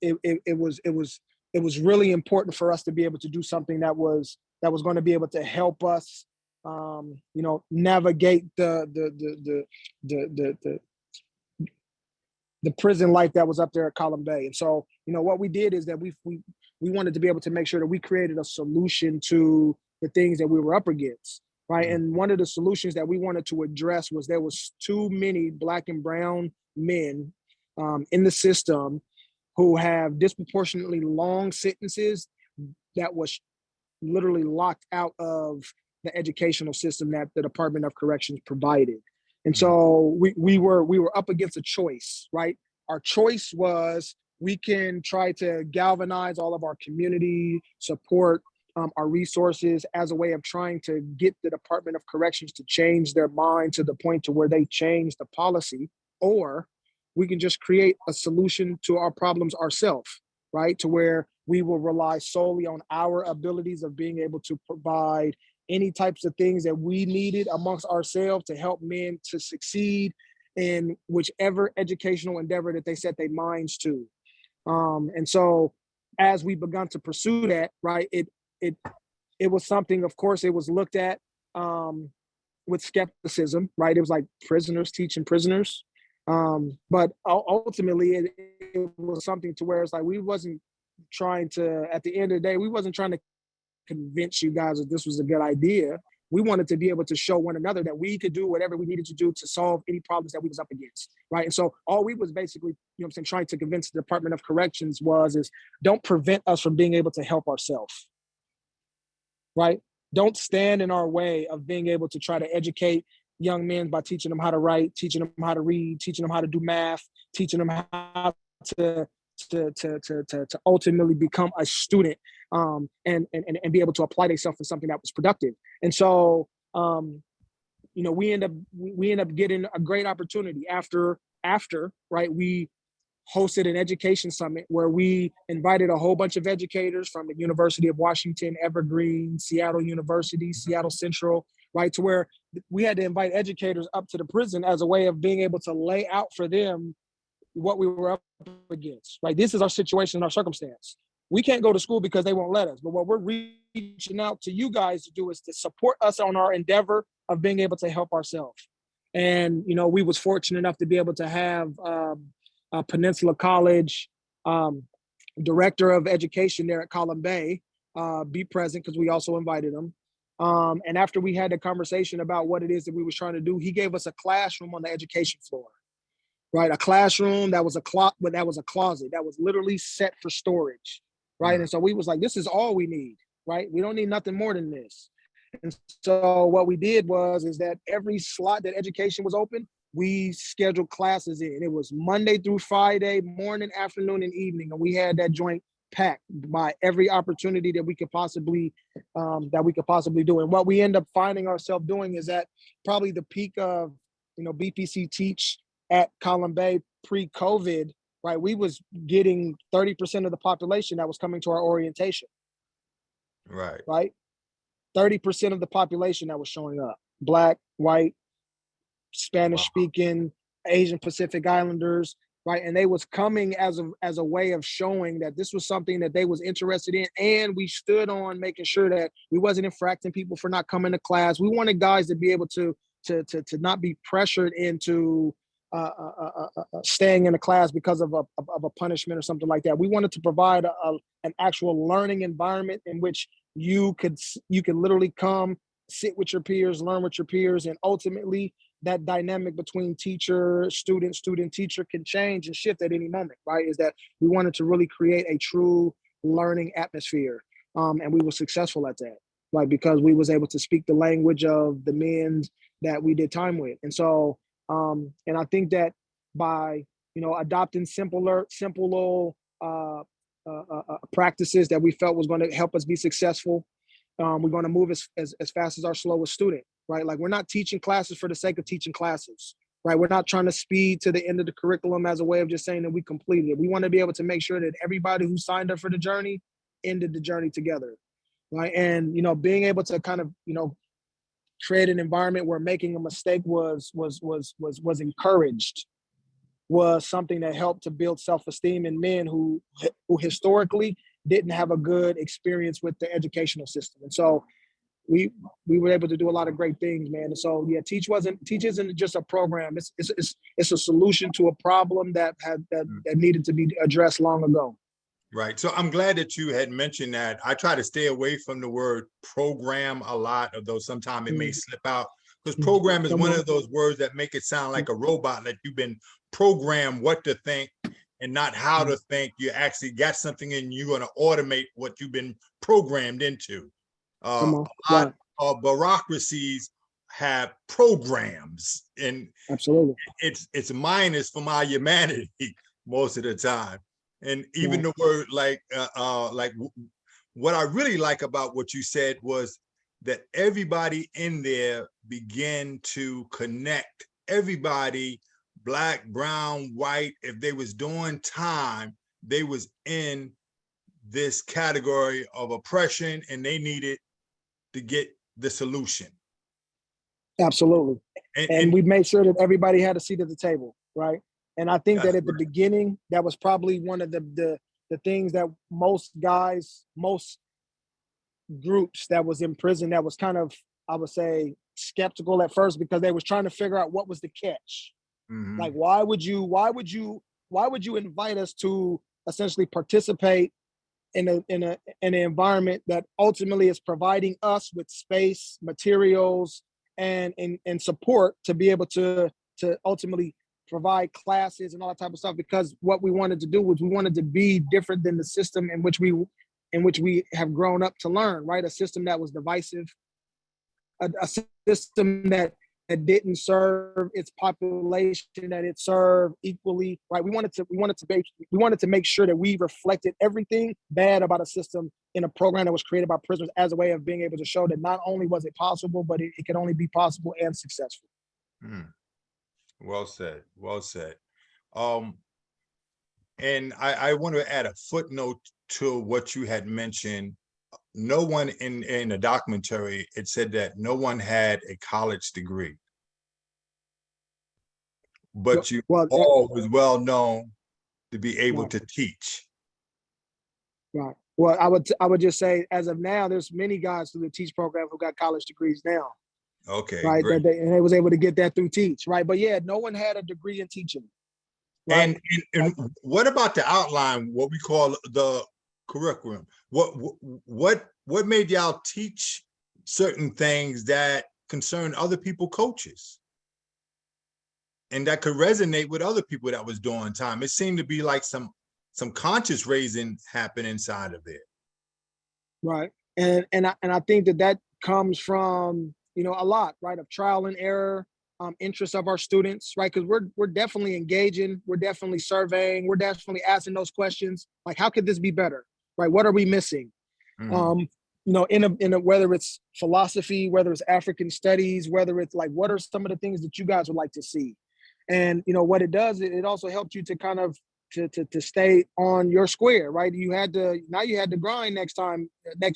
Speaker 9: was really important for us to be able to do something that was going to be able to help us, you know, navigate the prison life that was up there at Column Bay. And so, you know, what we did is that we wanted to be able to make sure that we created a solution to the things that we were up against, right? And one of the solutions that we wanted to address was there was too many Black and brown men in the system who have disproportionately long sentences that was literally locked out of the educational system that the Department of Corrections provided. And so we were up against a choice, right? Our choice was we can try to galvanize all of our community support, our resources as a way of trying to get the Department of Corrections to change their mind to the point to where they change the policy, or we can just create a solution to our problems ourselves, right? To where we will rely solely on our abilities of being able to provide any types of things that we needed amongst ourselves to help men to succeed in whichever educational endeavor that they set their minds to. And so as we begun to pursue that, right, it was something, of course, it was looked at with skepticism, right? It was like prisoners teaching prisoners. But ultimately it was something to where it's like, we wasn't trying to, at the end of the day, we wasn't trying to convince you guys that this was a good idea. We wanted to be able to show one another that we could do whatever we needed to do to solve any problems that we was up against, right? And so all we was basically, you know what I'm saying, trying to convince the Department of Corrections is don't prevent us from being able to help ourselves, right? Don't stand in our way of being able to try to educate young men by teaching them how to write, teaching them how to read, teaching them how to do math, teaching them how to ultimately become a student, and be able to apply themselves to something that was productive. And so, you know, we end up getting a great opportunity after, right? We hosted an education summit where we invited a whole bunch of educators from the University of Washington, Evergreen, Seattle University, Seattle Central, right? To where we had to invite educators up to the prison as a way of being able to lay out for them what we were up against, right? This is our situation and our circumstance. We can't go to school because they won't let us. But what we're reaching out to you guys to do is to support us on our endeavor of being able to help ourselves. And, you know, we was fortunate enough to be able to have a Peninsula College director of education there at Column Bay be present, because we also invited him. And after we had a conversation about what it is that we was trying to do, he gave us a classroom on the education floor, right? A classroom that was a closet that was literally set for storage, right? And so we was like, this is all we need, right? We don't need nothing more than this. And so what we did is that every slot that education was open, we scheduled classes in. It was Monday through Friday, morning, afternoon, and evening. And we had that joint packed by every opportunity that we could possibly do. And what we end up finding ourselves doing is at probably the peak of, you know, BPC Teach at Column Bay pre-COVID, right? We was getting 30% of the population that was coming to our orientation. Right? 30% of the population that was showing up. Black, white, Spanish speaking, Asian Pacific Islanders, right? And they was coming as a way of showing that this was something that they was interested in. And we stood on making sure that we wasn't infracting people for not coming to class. We wanted guys to be able to not be pressured into staying in a class because of a punishment or something like that. We wanted to provide an actual learning environment in which you could literally come, sit with your peers, learn with your peers, and ultimately that dynamic between teacher, student, teacher can change and shift at any moment, right? Is that we wanted to really create a true learning atmosphere. And we were successful at that, right? Because we was able to speak the language of the men that we did time with. And so, and I think that by, you know, adopting simple practices that we felt was going to help us be successful, we're going to move as fast as our slowest student, right? Like we're not teaching classes for the sake of teaching classes, right? We're not trying to speed to the end of the curriculum as a way of just saying that we completed it. We want to be able to make sure that everybody who signed up for the journey ended the journey together, right? And, being able to kind of, create an environment where making a mistake was encouraged was something that helped to build self-esteem in men who historically didn't have a good experience with the educational system. And so we were able to do a lot of great things, man. And so yeah, Teach isn't just a program. It's a solution to a problem that needed to be addressed long ago.
Speaker 1: Right. So I'm glad that you had mentioned that. I try to stay away from the word program a lot, although sometimes it may slip out, because program is one of those words that make it sound like a robot, like you've been programmed what to think and not how to think. You actually got something and you're going to automate what you've been programmed into. A lot of bureaucracies have programs, and
Speaker 9: absolutely
Speaker 1: it's minus from our humanity most of the time. And even the word like what I really like about what you said was that everybody in there began to connect. Everybody, black, brown, white, if they was doing time, they was in this category of oppression and they needed to get the solution.
Speaker 9: Absolutely. And we made sure that everybody had a seat at the table, right? And I think that at the beginning, that was probably one of the things that most groups that was in prison that was kind of, I would say, skeptical at first, because they was trying to figure out what was the catch. Like, why would you invite us to essentially participate in an environment that ultimately is providing us with space, materials, and support to be able to ultimately provide classes and all that type of stuff? Because what we wanted to do was we wanted to be different than the system in which we have grown up to learn, right? A system that was divisive, a system that didn't serve its population, that it served equally, right? We wanted to make sure that we reflected everything bad about a system in a program that was created by prisoners as a way of being able to show that not only was it possible, but it could only be possible and successful.
Speaker 1: Well said. Well said. And I want to add a footnote to what you had mentioned. No one in the documentary, it said that no one had a college degree, but you all was well known to be able to teach.
Speaker 9: Right. Well, I would just say, as of now, there's many guys through the Teach program who got college degrees now.
Speaker 1: Okay.
Speaker 9: Right.
Speaker 1: Great.
Speaker 9: And they was able to get that through Teach. Right. But yeah, no one had a degree in teaching. Right?
Speaker 1: And what about the outline, what we call the curriculum? What made y'all teach certain things that concern other people, coaches, and that could resonate with other people that was doing time? It seemed to be like some conscious raising happen inside of it.
Speaker 9: Right. And I think that comes from, a lot, right, of trial and error, interests of our students, right? Because we're definitely engaging, we're definitely surveying, we're definitely asking those questions, like, how could this be better, right? What are we missing? In a whether it's philosophy, whether it's African studies, whether it's like, what are some of the things that you guys would like to see? And what it does, it also helps you to kind of to stay on your square, right? You had to grind next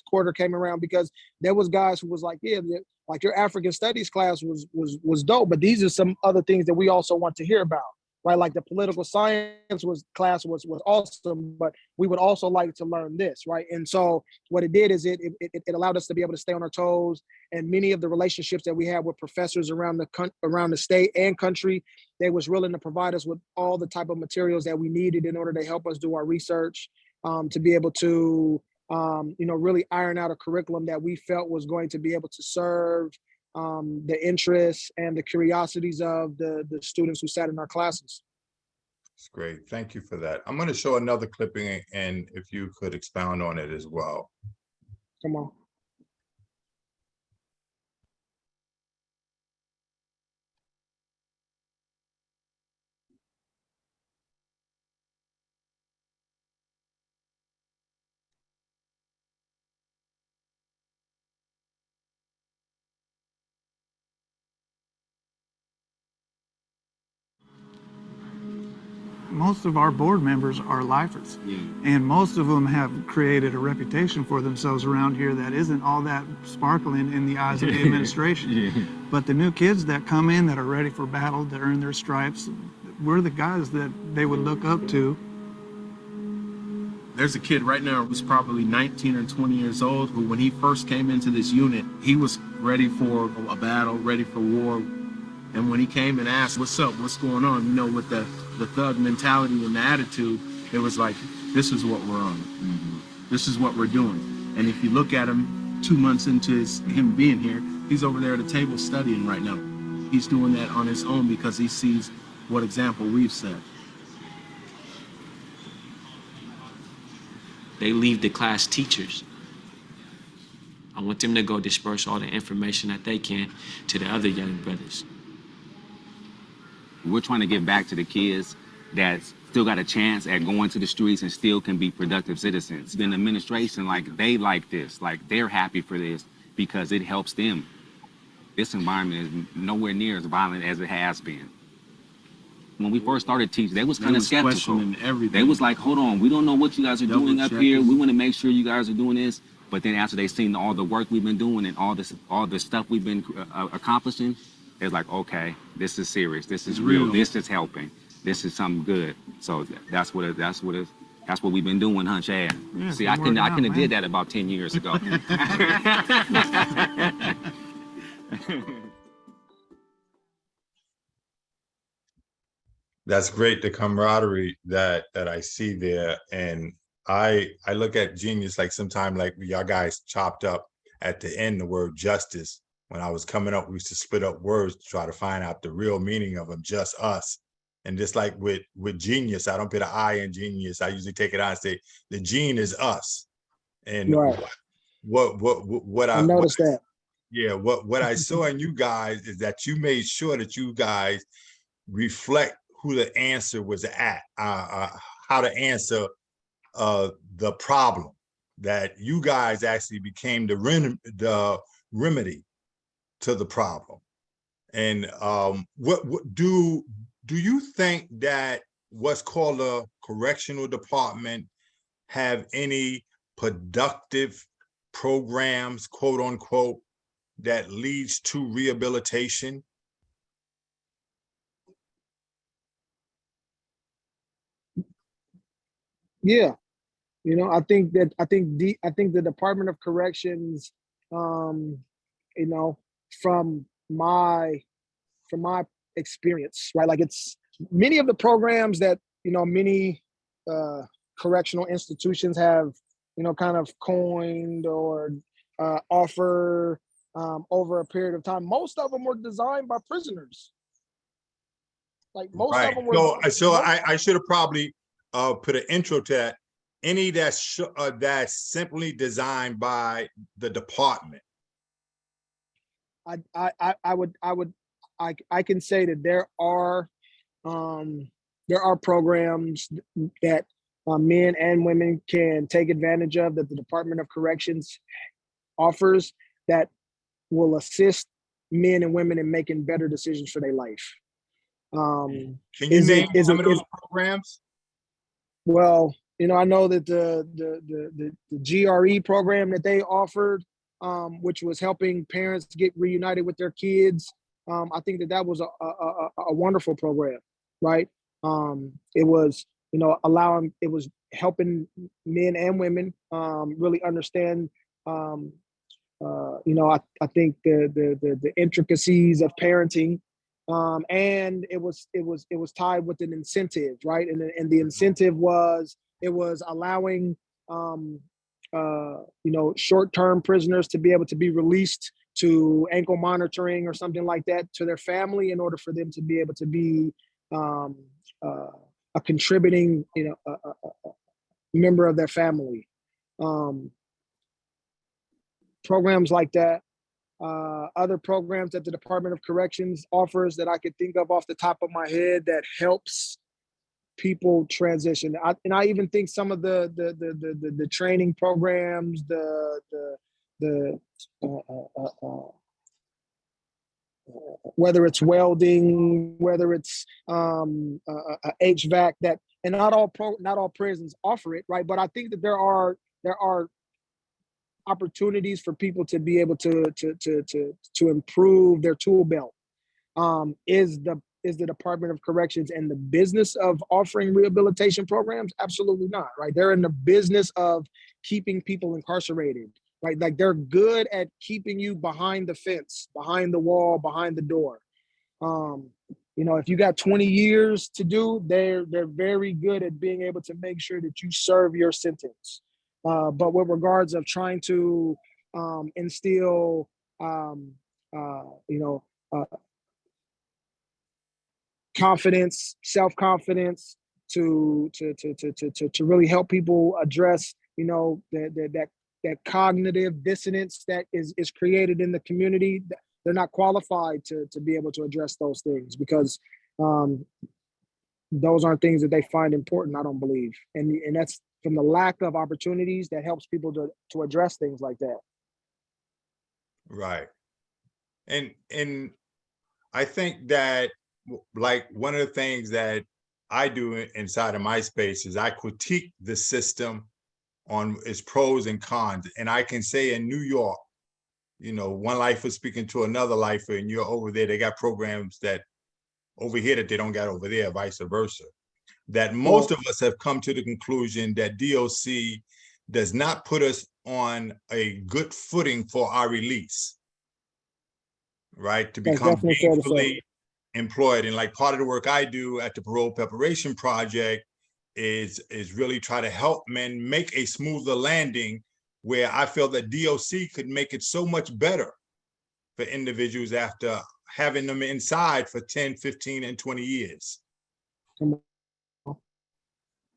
Speaker 9: quarter came around, because there was guys who was like, yeah, like your African studies class was dope, but these are some other things that we also want to hear about, right? Like the political science class was awesome, but we would also like to learn this, right? And so what it did is it allowed us to be able to stay on our toes. And many of the relationships that we had with professors around the state and country, they was willing to provide us with all the type of materials that we needed in order to help us do our research, to be able to really iron out a curriculum that we felt was going to be able to serve the interests and the curiosities of the students who sat in our classes.
Speaker 1: That's great. Thank you for that. I'm going to show another clipping, and if you could expound on it as well.
Speaker 9: Come on.
Speaker 10: Most of our board members are lifers, and most of them have created a reputation for themselves around here that isn't all that sparkling in the eyes of the administration. But the new kids that come in that are ready for battle, to earn their stripes, we're the guys that they would look up to.
Speaker 16: There's a kid right now who's probably 19 or 20 years old who, when he first came into this unit, he was ready for a battle, ready for war. And when he came and asked, what's up, what's going on, you know, with the thug mentality and the attitude, it was like, this is what we're on. This is what we're doing. And if you look at him 2 months into him being here, he's over there at a table studying right now. He's doing that on his own because he sees what example we've set.
Speaker 8: They leave the class teachers. I want them to go disperse all the information that they can to the other young brothers.
Speaker 17: We're trying to give back to the kids that still got a chance at going to the streets and still can be productive citizens. The administration, like, they like this, like, they're happy for this because it helps them. This environment is nowhere near as violent as it has been. When we first started teaching, they was kind of skeptical. They was like, hold on, we don't know what you guys are doing up here. We want to make sure you guys are doing this. But then after they seen all the work we've been doing and all the stuff we've been accomplishing, it's like, okay, this is serious. This is real. This is helping. This is something good. So that's what we've been doing, huh, Chad?
Speaker 10: Yeah,
Speaker 17: see, I couldn't have did that about 10 years ago.
Speaker 1: That's great, the camaraderie that I see there. And I look at Genius like sometimes like y'all guys chopped up at the end the word justice. When I was coming up, we used to split up words to try to find out the real meaning of them, just us. And just like with Genius, I don't put an I in Genius. I usually take it out and say the gene is us. And what I
Speaker 14: noticed that.
Speaker 1: Yeah, what I saw in you guys is that you made sure that you guys reflect who the answer was at, how to answer the problem, that you guys actually became the remedy to the problem. And what do you think that what's called a correctional department have any productive programs, quote unquote, that leads to rehabilitation?
Speaker 14: Yeah, you know, I think the Department of Corrections, you know, from my experience, right? Like, it's many of the programs that, you know, many correctional institutions have, you know, kind of coined or offer over a period of time. Most of them were designed by prisoners. Like, most of them were.
Speaker 1: So I should have probably put an intro to that. Any that's simply designed by the department.
Speaker 14: I can say that there are programs that men and women can take advantage of, that the Department of Corrections offers, that will assist men and women in making better decisions for their life.
Speaker 1: Can you name some of those programs?
Speaker 14: Well, you know, I know that the GRE program that they offered, which was helping parents get reunited with their kids, I think that was a wonderful program, right? It was, you know, it was helping men and women really understand, you know, I think the intricacies of parenting. And it was tied with an incentive, right? And the incentive was, it was allowing you know, short-term prisoners to be able to be released to ankle monitoring or something like that to their family, in order for them to be able to be a contributing, you know, a member of their family. Programs like that. Other programs that the Department of Corrections offers that I could think of off the top of my head that helps people transition. I even think some of the training programs, whether it's welding, whether it's HVAC, that and not all prisons offer it, right? But I think that there are opportunities for people to be able to improve their tool belt. Is the Department of Corrections in the business of offering rehabilitation programs? Absolutely not, right? They're in the business of keeping people incarcerated, right? Like they're good at keeping you behind the fence, behind the wall, behind the door. You know, if you got 20 years to do, they're very good at being able to make sure that you serve your sentence. But with regards of trying to instill, confidence, self-confidence to really help people address, you know, that cognitive dissonance that is created in the community. They're not qualified to be able to address those things because those aren't things that they find important, I don't believe. And that's from the lack of opportunities that helps people to address things like that.
Speaker 1: Right. And I think that, like, one of the things that I do inside of my space is I critique the system on its pros and cons. And I can say in New York, you know, one lifer speaking to another lifer, and you're over there, they got programs that over here that they don't got over there, vice versa. That most of us have come to the conclusion that DOC does not put us on a good footing for our release, right? To become gainfully employed. And like part of the work I do at the Parole Preparation Project is really try to help men make a smoother landing, where I feel that DOC could make it so much better for individuals after having them inside for 10, 15, and 20 years.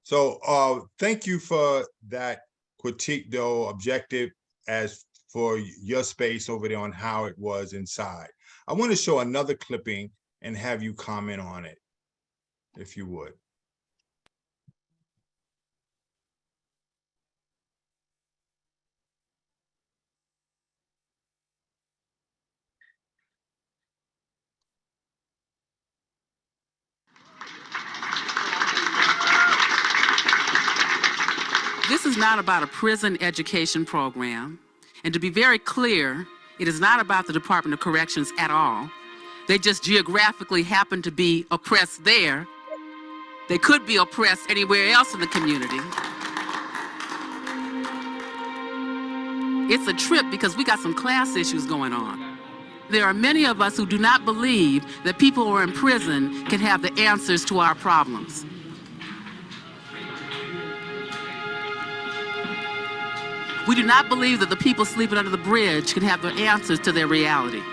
Speaker 1: So thank you for that critique, though, objective as for your space over there on how it was inside. I want to show another clipping and have you comment on it, if you would.
Speaker 3: This is not about a prison education program. And to be very clear, it is not about the Department of Corrections at all. They just geographically happen to be oppressed there. They could be oppressed anywhere else in the community. It's a trip because we got some class issues going on. There are many of us who do not believe that people who are in prison can have the answers to our problems. We do not believe that the people sleeping under the bridge can have the answers to their reality.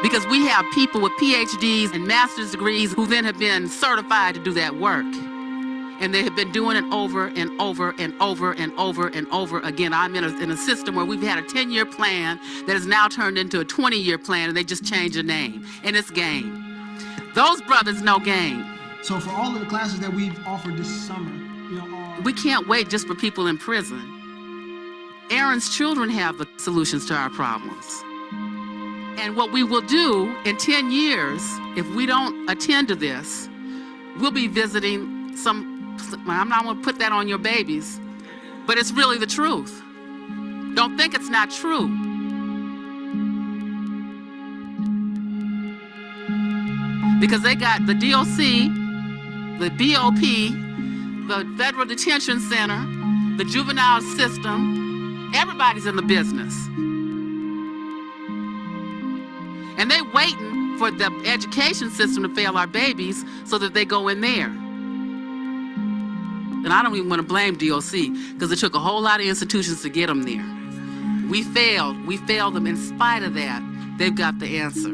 Speaker 3: Because we have people with PhDs and master's degrees who then have been certified to do that work. And they have been doing it over and over and over and over and over again. I'm in a system where we've had a 10-year plan that has now turned into a 20-year plan, and they just changed the name. And it's game. Those brothers know game.
Speaker 9: So for all of the classes that we've offered this summer, you know,
Speaker 3: we can't wait just for people in prison. Aaron's children have the solutions to our problems. And what we will do in 10 years, if we don't attend to this, we'll be visiting I'm not gonna put that on your babies, but it's really the truth. Don't think it's not true. Because they got the DOC, the BOP, the Federal Detention Center, the juvenile system, everybody's in the business. And they waiting for the education system to fail our babies so that they go in there. And I don't even want to blame DOC because it took a whole lot of institutions to get them there. We failed them. In spite of that, they've got the answer.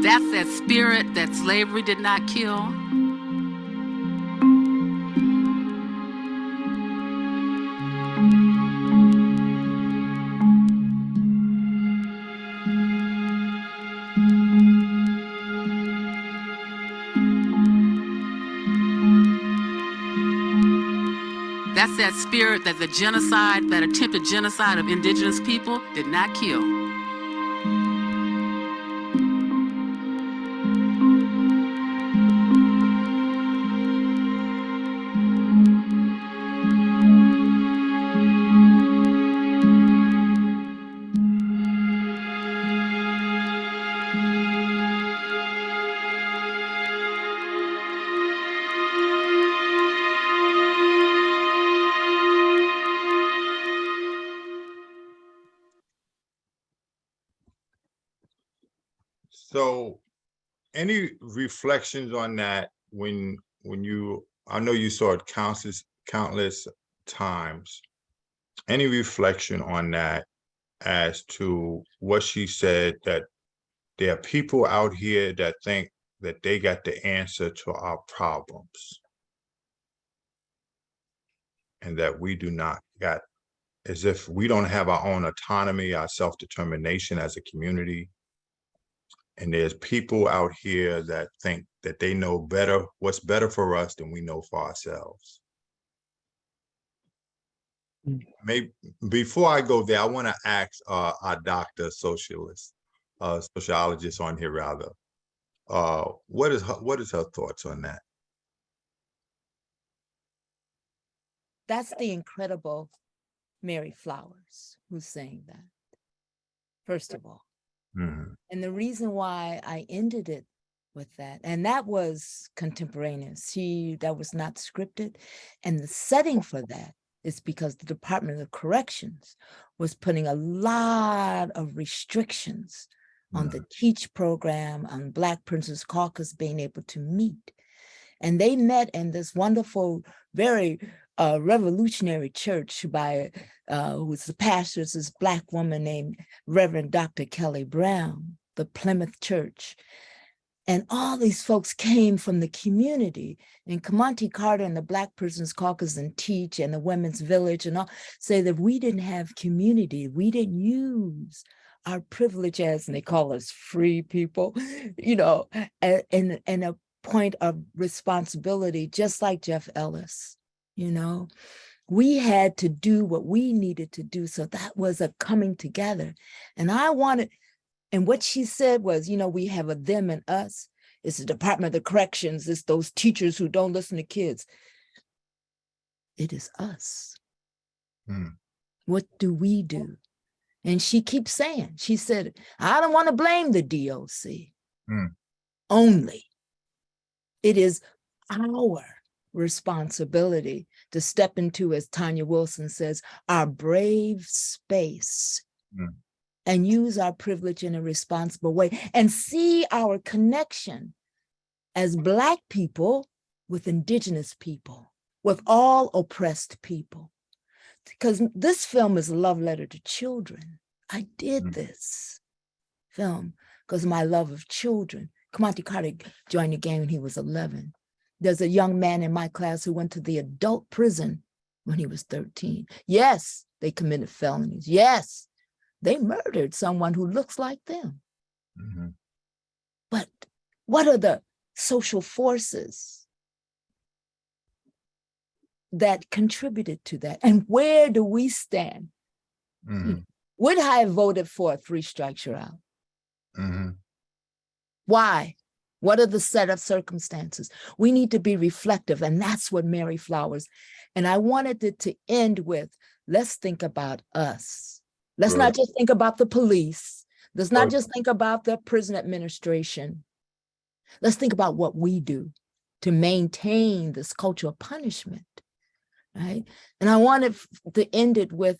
Speaker 3: That's that spirit that slavery did not kill. That's that spirit that the genocide, that attempted genocide of indigenous people did not kill.
Speaker 1: So any reflections on that when you, I know you saw it countless times. Any reflection on that as to what she said, that there are people out here that think that they got the answer to our problems and that we do not got, as if we don't have our own autonomy, our self-determination as a community. And there's people out here that think that they know better, what's better for us than we know for ourselves. Maybe before I go there, I want to ask our doctor, sociologist on here rather, what is her thoughts on that?
Speaker 13: That's the incredible Mary Flowers who's saying that, first of all.
Speaker 1: Mm-hmm.
Speaker 13: And the reason why I ended it with that, and that was contemporaneous, that was not scripted. And the setting for that is because the Department of Corrections was putting a lot of restrictions on the TEACH program, on Black Prince's Caucus being able to meet. And they met in this wonderful, very revolutionary church by who's the pastor, is this Black woman named Reverend Dr. Kelly Brown, the Plymouth Church. And all these folks came from the community, and Kamonte Carter and the Black Persons Caucus and TEACH and the Women's Village and all say that we didn't have community. We didn't use our privilege as, and they call us free people, you know, and a point of responsibility, just like Jeff Ellis. You know, we had to do what we needed to do. So that was a coming together. And I wanted, and what she said was, you know, we have a them and us. It's the Department of Corrections. It's those teachers who don't listen to kids. It is us. What do we do? And she keeps saying, she said, I don't want to blame the DOC only. It is our responsibility to step into, as Tanya Wilson says, our brave space and use our privilege in a responsible way and see our connection as Black people with Indigenous people, with all oppressed people. Because this film is a love letter to children. I did this film because of my love of children. Kamonte Carter joined the gang when he was 11. There's a young man in my class who went to the adult prison when he was 13. Yes, they committed felonies. Yes, they murdered someone who looks like them. But what are the social forces that contributed to that? And where do we stand? Would I have voted for a 3 strikes you're out? Why? What are the set of circumstances? We need to be reflective, and that's what Mary Flowers. And I wanted it to end with, let's think about us. Let's not just think about the police. Let's not just think about the prison administration. Let's think about what we do to maintain this culture of punishment, right? And I wanted to end it with,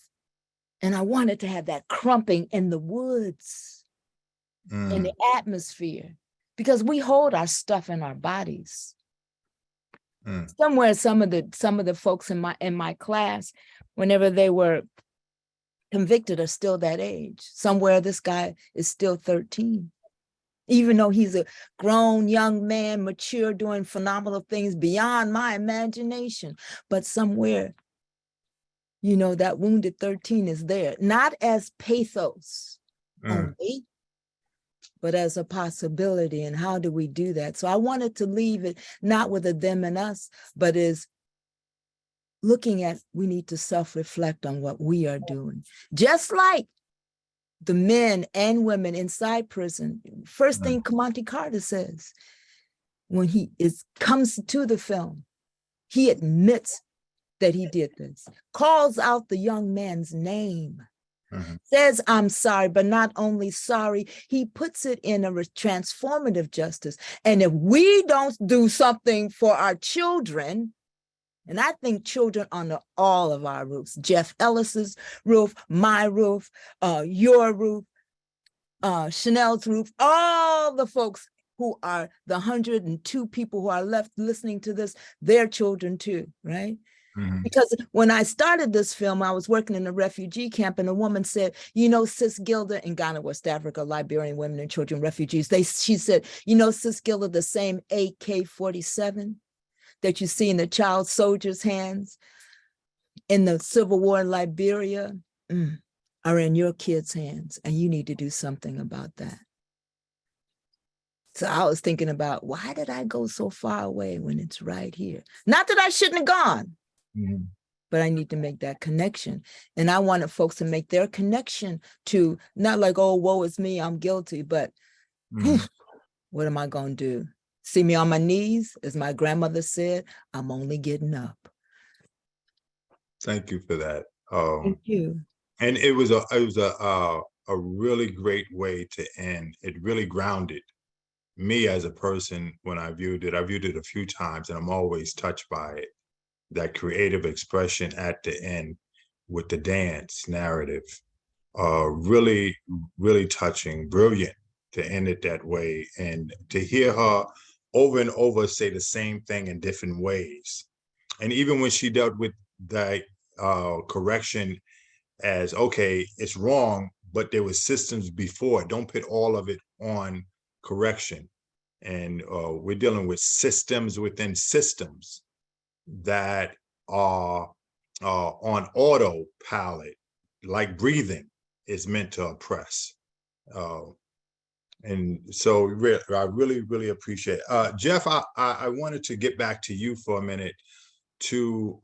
Speaker 13: and I wanted to have that crumping in the woods, in the atmosphere, because we hold our stuff in our bodies. Somewhere, some of the folks in my class, whenever they were convicted, are still that age. Somewhere this guy is still 13, even though he's a grown young man, mature, doing phenomenal things beyond my imagination. But somewhere, you know, that wounded 13 is there, not as pathos only, but as a possibility. And how do we do that? So I wanted to leave it not with a them and us, but is looking at, we need to self-reflect on what we are doing. Just like the men and women inside prison, first thing Kamonte Carter says when he comes to the film, he admits that he did this, calls out the young man's name, says, I'm sorry, but not only sorry, he puts it in a transformative justice. And if we don't do something for our children, and I think children under all of our roofs, Jeff Ellis's roof, my roof, your roof, Chanel's roof, all the folks who are the 102 people who are left listening to this, their children too, right? Because when I started this film, I was working in a refugee camp, and a woman said, you know, Sis Gilda in Ghana, West Africa, Liberian women and children refugees, she said, you know, Sis Gilda, the same AK-47 that you see in the child soldiers' hands in the Civil War in Liberia are in your kids' hands, and you need to do something about that. So I was thinking about, why did I go so far away when it's right here? Not that I shouldn't have gone, but I need to make that connection. And I wanted folks to make their connection to, not like, oh, woe is me, I'm guilty, but what am I going to do? See me on my knees, as my grandmother said, I'm only getting up.
Speaker 1: Thank you for that.
Speaker 13: Thank you.
Speaker 1: And it was a really great way to end. It really grounded me as a person when I viewed it. I viewed it a few times, and I'm always touched by it. That creative expression at the end with the dance narrative, really, really touching, brilliant to end it that way. And to hear her over and over say the same thing in different ways. And even when she dealt with that correction as, okay, it's wrong, but there was systems before. Don't put all of it on correction. And we're dealing with systems within systems that are on autopilot, like breathing is meant to oppress. And so I really, really appreciate it. Jeff, I wanted to get back to you for a minute to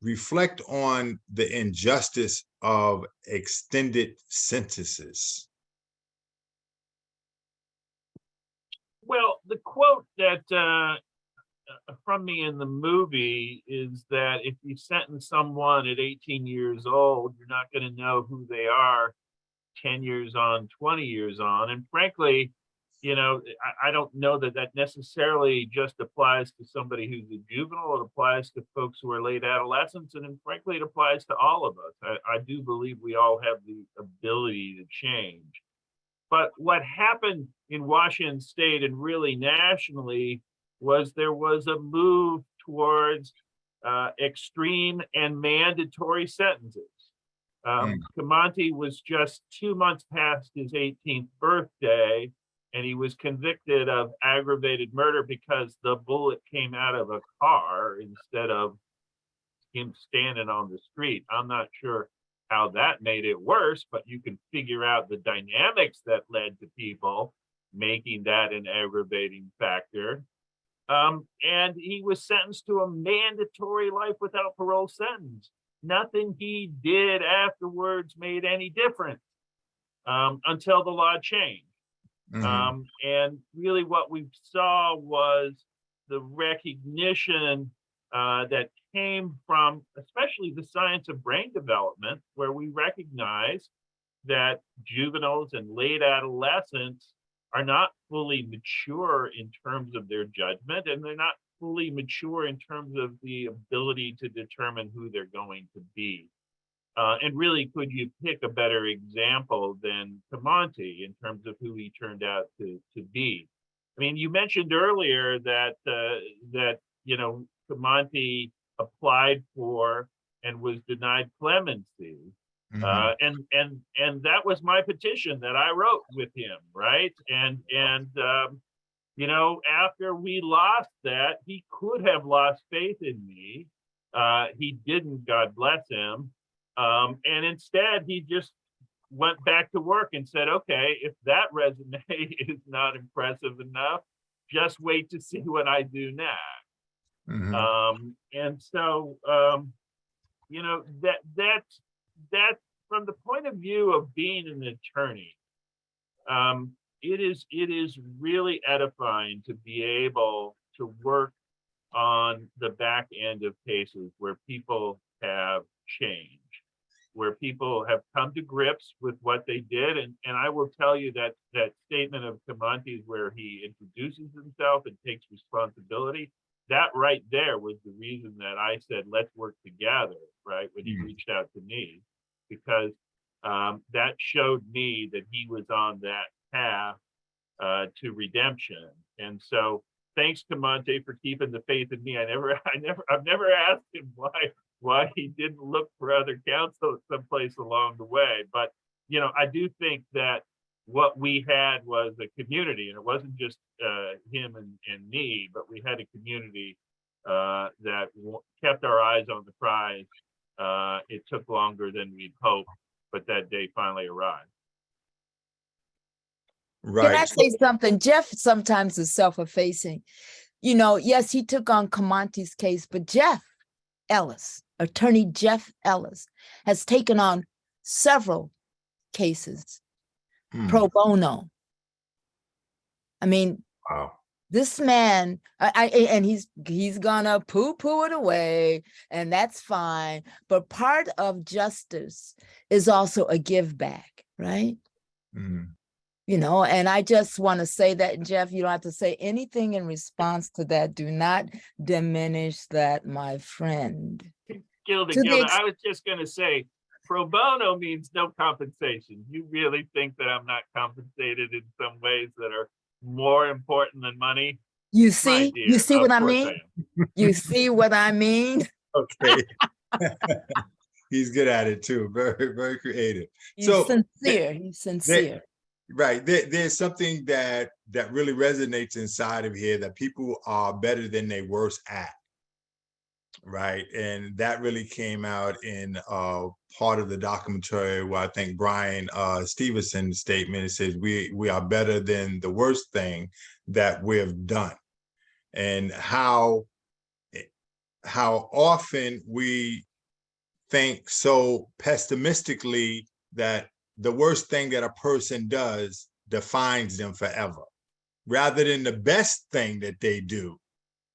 Speaker 1: reflect on the injustice of extended sentences.
Speaker 12: Well, the quote that from me in the movie is that if you sentence someone at 18 years old, you're not going to know who they are 10 years on, 20 years on. And frankly, you know, I don't know that that necessarily just applies to somebody who's a juvenile. It applies to folks who are late adolescents. And frankly, it applies to all of us. I do believe we all have the ability to change. But what happened in Washington State and really nationally was there was a move towards extreme and mandatory sentences. Kamonte was just 2 months past his 18th birthday, and he was convicted of aggravated murder because the bullet came out of a car instead of him standing on the street. I'm not sure how that made it worse, but you can figure out the dynamics that led to people making that an aggravating factor. And he was sentenced to a mandatory life without parole sentence. Nothing he did afterwards made any difference until the law changed. And really what we saw was the recognition that came from especially the science of brain development, where we recognize that juveniles and late adolescents are not fully mature in terms of their judgment, and they're not fully mature in terms of the ability to determine who they're going to be. And really, could you pick a better example than Kamonte in terms of who he turned out to be? I mean, you mentioned earlier that you know, Kamonte applied for and was denied clemency. And that was my petition that I wrote with him, right? And you know, after we lost that, he could have lost faith in me. He didn't, God bless him. And instead, he just went back to work and said, okay, if that resume is not impressive enough, just wait to see what I do next. And so, you know, that's from the point of view of being an attorney, it is really edifying to be able to work on the back end of cases where people have changed, where people have come to grips with what they did. And I will tell you that that statement of Camonte's where he introduces himself and takes responsibility, that right there was the reason that I said, let's work together, right? When he reached out to me, because that showed me that he was on that path to redemption. And so thanks, Camonte, for keeping the faith in me. I've never asked him why he didn't look for other counsel someplace along the way. But, you know, I do think that what we had was a community, and it wasn't just him and me, but we had a community that kept our eyes on the prize. It took longer than we'd hoped, but that day finally arrived.
Speaker 1: Right.
Speaker 13: Can I say something? Jeff sometimes is self-effacing. You know, yes, he took on Camonte's case, but Jeff Ellis, attorney Jeff Ellis, has taken on several cases pro bono. I mean,
Speaker 1: wow.
Speaker 13: This man, and he's gonna poo-poo it away, and that's fine. But part of justice is also a give back, right? You know, and I just want to say that, Jeff, you don't have to say anything in response to that. Do not diminish that, my friend.
Speaker 12: Gilda, I was just going to say, pro bono means no compensation. You really think that I'm not compensated in some ways that are more important than money?
Speaker 13: You see? You see what I mean? You see what I mean?
Speaker 1: Okay. He's good at it too. Very, very creative.
Speaker 13: He's sincere. He's sincere.
Speaker 1: Right. There's something that really resonates inside of here, that people are better than they worst at. Right. And that really came out in part of the documentary where I think Brian Stevenson's statement, it says we are better than the worst thing that we've done. And how often we think so pessimistically that the worst thing that a person does defines them forever, rather than the best thing that they do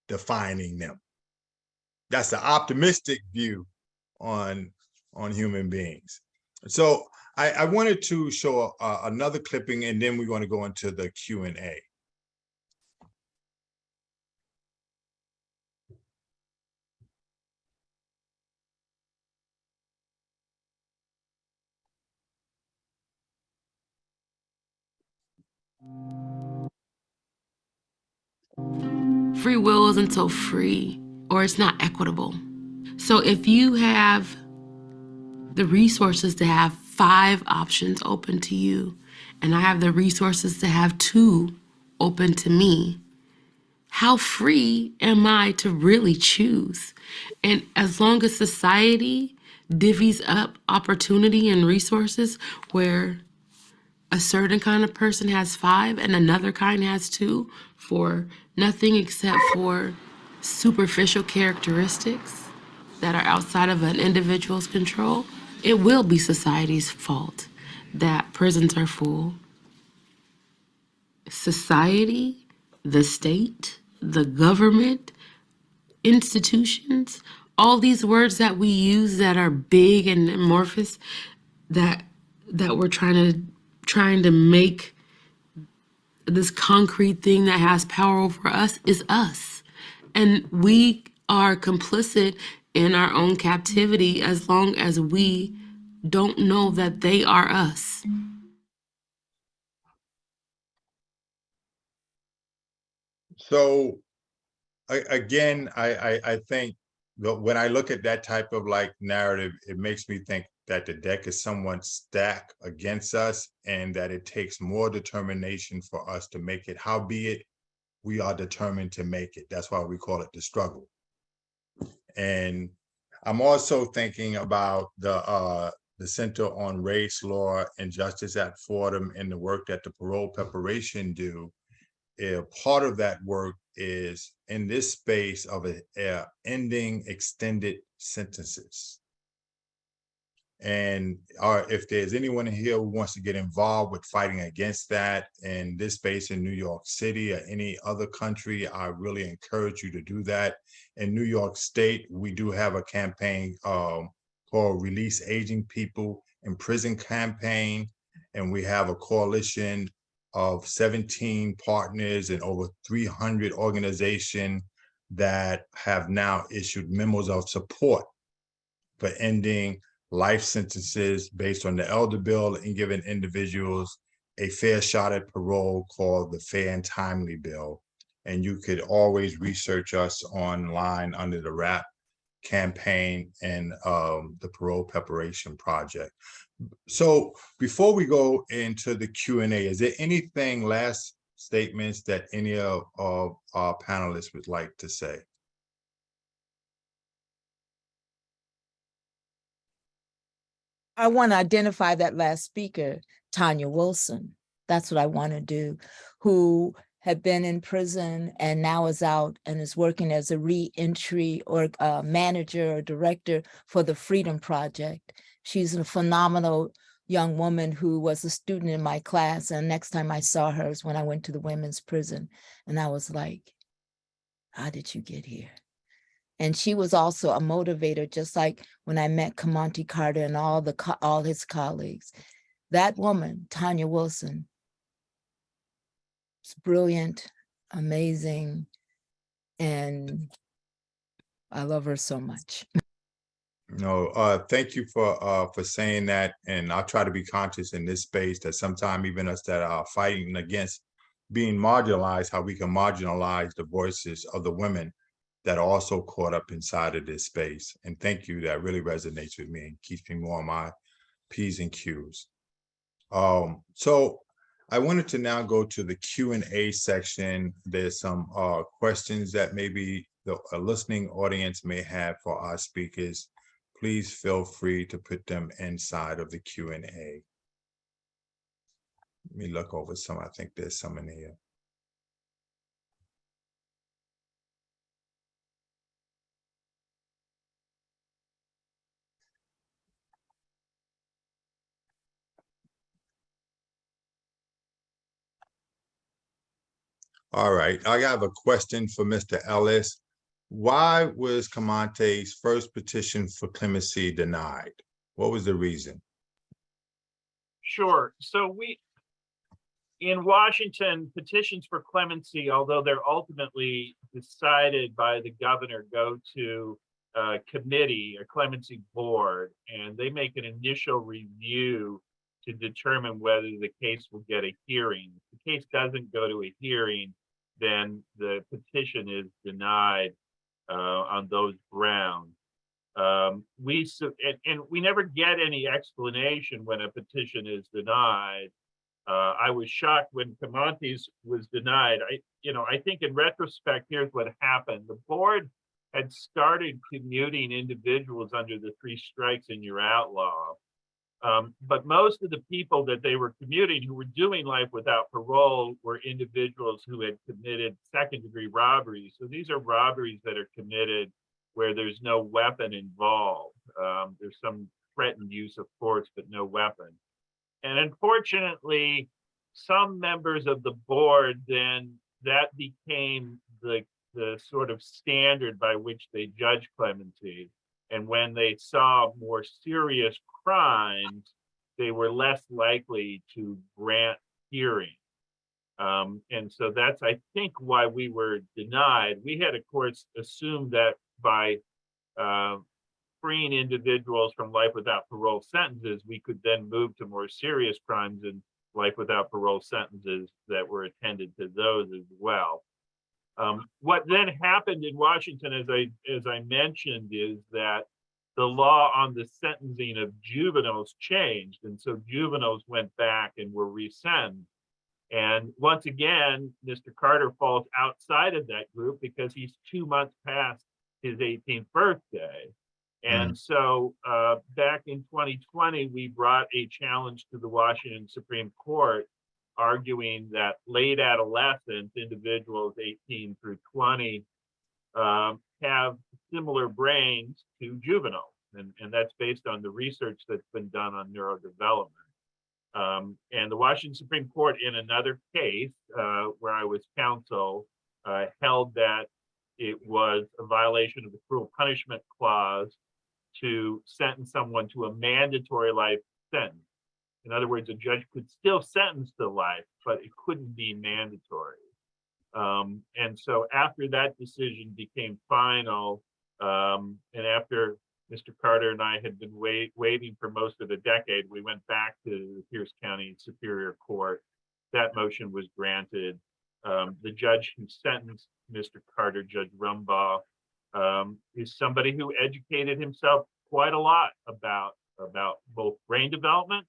Speaker 1: defining them. That's the optimistic view on human beings. So I wanted to show another clipping, and then we're going to go into the Q&A.
Speaker 3: Free will isn't so free, or it's not equitable. So if you have the resources to have 5 options open to you, and I have the resources to have 2 open to me, how free am I to really choose? And as long as society divvies up opportunity and resources where a certain kind of person has 5 and another kind has 2 for nothing except for superficial characteristics that are outside of an individual's control, it will be society's fault that prisons are full. Society, the state, the government, institutions, all these words that we use that are big and amorphous, that we're trying to make this concrete thing that has power over us, is us. And we are complicit in our own captivity as long as we don't know that they are us.
Speaker 1: So again, I think that when I look at that type of like narrative, it makes me think that the deck is somewhat stacked against us, and that it takes more determination for us to make it. Howbeit, we are determined to make it. That's why we call it the struggle. And I'm also thinking about the Center on Race, Law, and Justice at Fordham, and the work that the Parole Preparation do, a part of that work is in this space of ending extended sentences. And if there's anyone here who wants to get involved with fighting against that in this space in New York City or any other country, I really encourage you to do that. In New York State, we do have a campaign called Release Aging People in Prison campaign. And we have a coalition of 17 partners and over 300 organizations that have now issued memos of support for ending life sentences based on the Elder Bill and giving individuals a fair shot at parole called the Fair and Timely Bill. And you could always research us online under the RAP campaign and the Parole Preparation Project. So before we go into the Q&A, is there anything, last statements that any of our panelists would like to say?
Speaker 13: I want to identify that last speaker, Tanya Wilson. That's what I want to do, who had been in prison and now is out and is working as a re-entry or manager or director for the Freedom Project. She's a phenomenal young woman who was a student in my class. And next time I saw her was when I went to the women's prison. And I was like, how did you get here? And she was also a motivator, just like when I met Kamonte Carter and all his colleagues. That woman, Tanya Wilson, is brilliant, amazing, and I love her so much.
Speaker 1: No, thank you for saying that. And I'll try to be conscious in this space that sometimes even us that are fighting against being marginalized, how we can marginalize the voices of the women that are also caught up inside of this space. And thank you, that really resonates with me and keeps me more on my P's and Q's. So I wanted to now go to the Q&A section. There's some questions that maybe the listening audience may have for our speakers. Please feel free to put them inside of the Q&A. Let me look over some. I think there's some in here. All right, I have a question for Mr. Ellis. Why was Kamonte's first petition for clemency denied? What was the reason?
Speaker 12: Sure. So in Washington, petitions for clemency, although they're ultimately decided by the governor, go to a committee, a clemency board, and they make an initial review to determine whether the case will get a hearing. If the case doesn't go to a hearing, then the petition is denied on those grounds. We never get any explanation when a petition is denied. I was shocked when Kamonte's was denied. I think in retrospect, here's what happened. The board had started commuting individuals under the 3 strikes and you're outlaw. But most of the people that they were commuting who were doing life without parole were individuals who had committed second-degree robberies. So these are robberies that are committed where there's no weapon involved. There's some threatened use of force, but no weapon. And unfortunately, some members of the board, then that became the sort of standard by which they judge clemency. And when they saw more serious crimes, they were less likely to grant hearing. And so that's, I think, why we were denied. We had, of course, assumed that by freeing individuals from life without parole sentences, we could then move to more serious crimes and life without parole sentences that were attended to those as well. What then happened in Washington, as I mentioned, is that the law on the sentencing of juveniles changed, and so juveniles went back and were resentenced. And once again, Mr. Carter falls outside of that group because he's 2 months past his 18th birthday. And so back in 2020, we brought a challenge to the Washington Supreme Court arguing that late adolescents, individuals 18 through 20, have similar brains to juveniles. And that's based on the research that's been done on neurodevelopment. And the Washington Supreme Court, in another case where I was counsel, held that it was a violation of the Cruel Punishment Clause to sentence someone to a mandatory life sentence. In other words, a judge could still sentence to life, but it couldn't be mandatory. And so after that decision became final, and after Mr. Carter and I had been waiting for most of the decade, we went back to the Pierce County Superior Court. That motion was granted. The judge who sentenced Mr. Carter, Judge Rumbaugh, is somebody who educated himself quite a lot about both brain development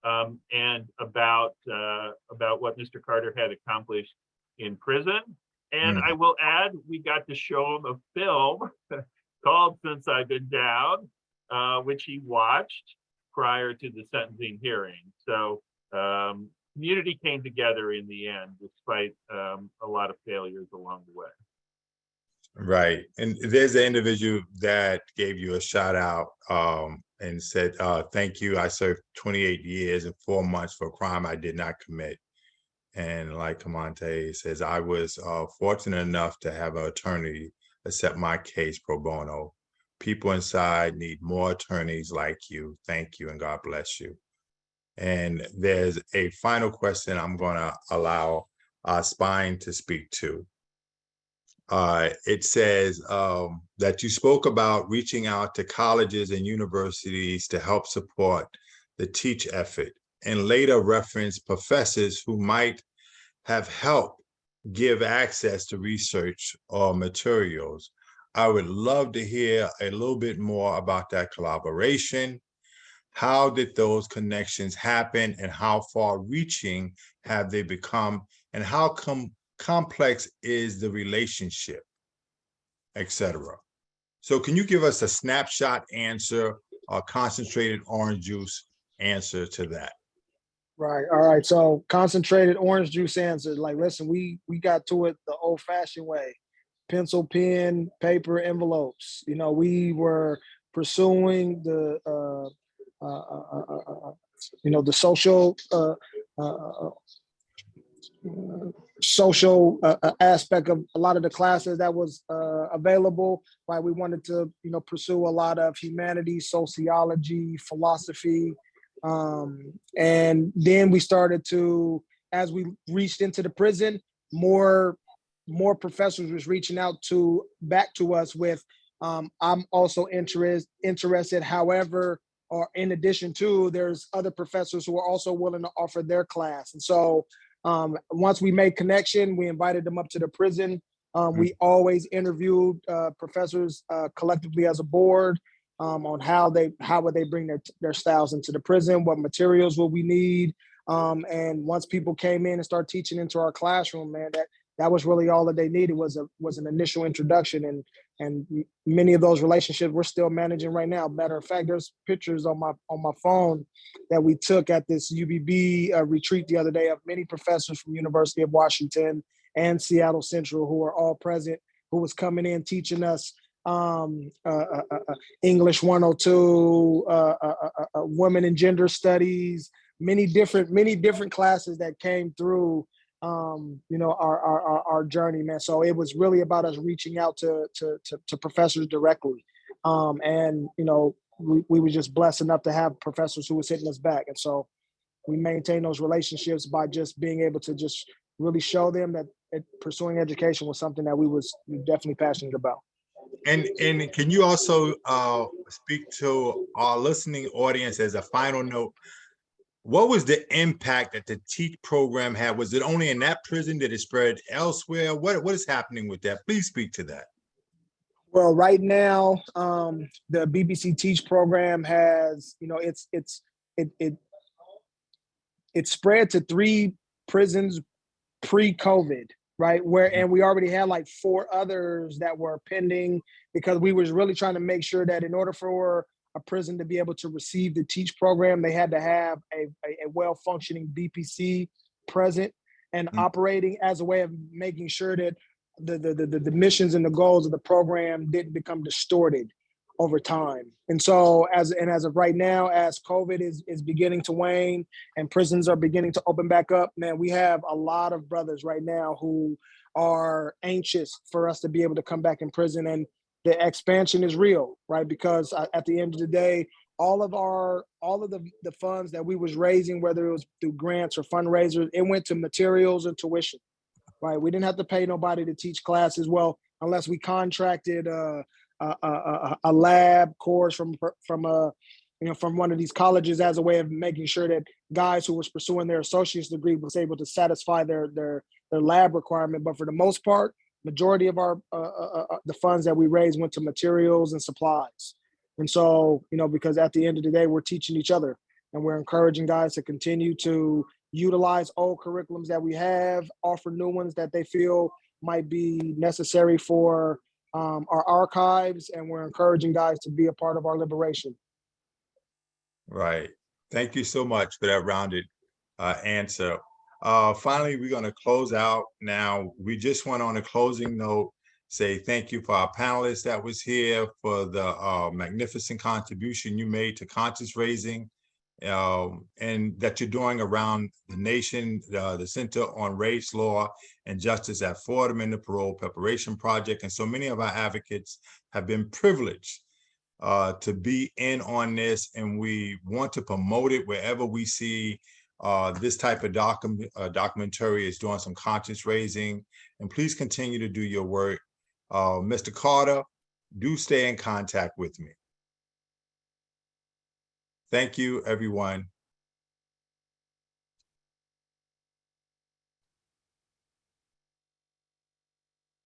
Speaker 12: and about what Mr. Carter had accomplished in prison. And I will add, we got to show him a film called Since I've Been Down, which he watched prior to the sentencing hearing. So community came together in the end, despite a lot of failures along the way.
Speaker 1: Right. And there's an individual that gave you a shout out and said, thank you. I served 28 years and 4 months for a crime I did not commit. And like Kamante says, I was fortunate enough to have an attorney accept my case pro bono. People inside need more attorneys like you. Thank you and God bless you. And there's a final question I'm going to allow Spine to speak to. It says that you spoke about reaching out to colleges and universities to help support the TEACH effort, and later referenced professors who might have helped give access to research or materials. I would love to hear a little bit more about that collaboration. How did those connections happen, and how far-reaching have they become, and how complex is the relationship, etc.? So can you give us a snapshot answer or concentrated orange juice answer to that?
Speaker 9: Right. All right. So concentrated orange juice answer. Like, listen, we got to it the old-fashioned way. Pencil, pen, paper, envelopes. You know, we were pursuing the the social aspect of a lot of the classes that was available. Right. We wanted to, pursue a lot of humanities, sociology, philosophy. And then we started to, as we reached into the prison, more professors was reaching out back to us with, I'm also interested, however, or in addition to, there's other professors who are also willing to offer their class. And so once we made connection, we invited them up to the prison. We always interviewed professors collectively as a board on how would they bring their styles into the prison, what materials will we need. And once people came in and started teaching into our classroom, man, that was really all that they needed was an initial introduction. And many of those relationships we're still managing right now. Matter of fact, there's pictures on my phone that we took at this UBB retreat the other day of many professors from University of Washington and Seattle Central who are all present, who was coming in teaching us English 102, women and gender studies, many different classes that came through our journey, man. So it was really about us reaching out to professors directly. And we were just blessed enough to have professors who were hitting us back. And so we maintain those relationships by just being able to just really show them that pursuing education was something that we were definitely passionate about.
Speaker 1: And can you also speak to our listening audience as a final note? What was the impact that the TEACH program had? Was it only in that prison? Did it spread elsewhere? What is happening with that? Please speak to that.
Speaker 9: Well, right now, the BBC TEACH program has, it spread to 3 prisons pre-COVID, right? And we already had like 4 others that were pending, because we was really trying to make sure that in order for a prison to be able to receive the TEACH program, they had to have a well-functioning BPC present and operating as a way of making sure that the missions and the goals of the program didn't become distorted over time. And so as of right now, as COVID is beginning to wane and prisons are beginning to open back up, man, we have a lot of brothers right now who are anxious for us to be able to come back in prison, and the expansion is real, right? Because at the end of the day, all of the funds that we was raising, whether it was through grants or fundraisers, it went to materials and tuition, right? We didn't have to pay nobody to teach classes, well, unless we contracted a lab course from one of these colleges as a way of making sure that guys who was pursuing their associate's degree was able to satisfy their lab requirement. But for the most part, majority of our the funds that we raised went to materials and supplies. And so, because at the end of the day, we're teaching each other and we're encouraging guys to continue to utilize old curriculums that we have, offer new ones that they feel might be necessary for our archives, and we're encouraging guys to be a part of our liberation.
Speaker 1: Right. Thank you so much for that rounded answer. Finally, we're going to close out now. We just went on a closing note, say thank you for our panelists that was here, for the magnificent contribution you made to conscience raising, and that you're doing around the nation, the Center on Race, Law, and Justice at Fordham, and the Parole Preparation Project. And so many of our advocates have been privileged to be in on this, and we want to promote it wherever we see this type of documentary is doing some conscience raising. And please continue to do your work. Mr. Carter, do stay in contact with me. Thank you, everyone.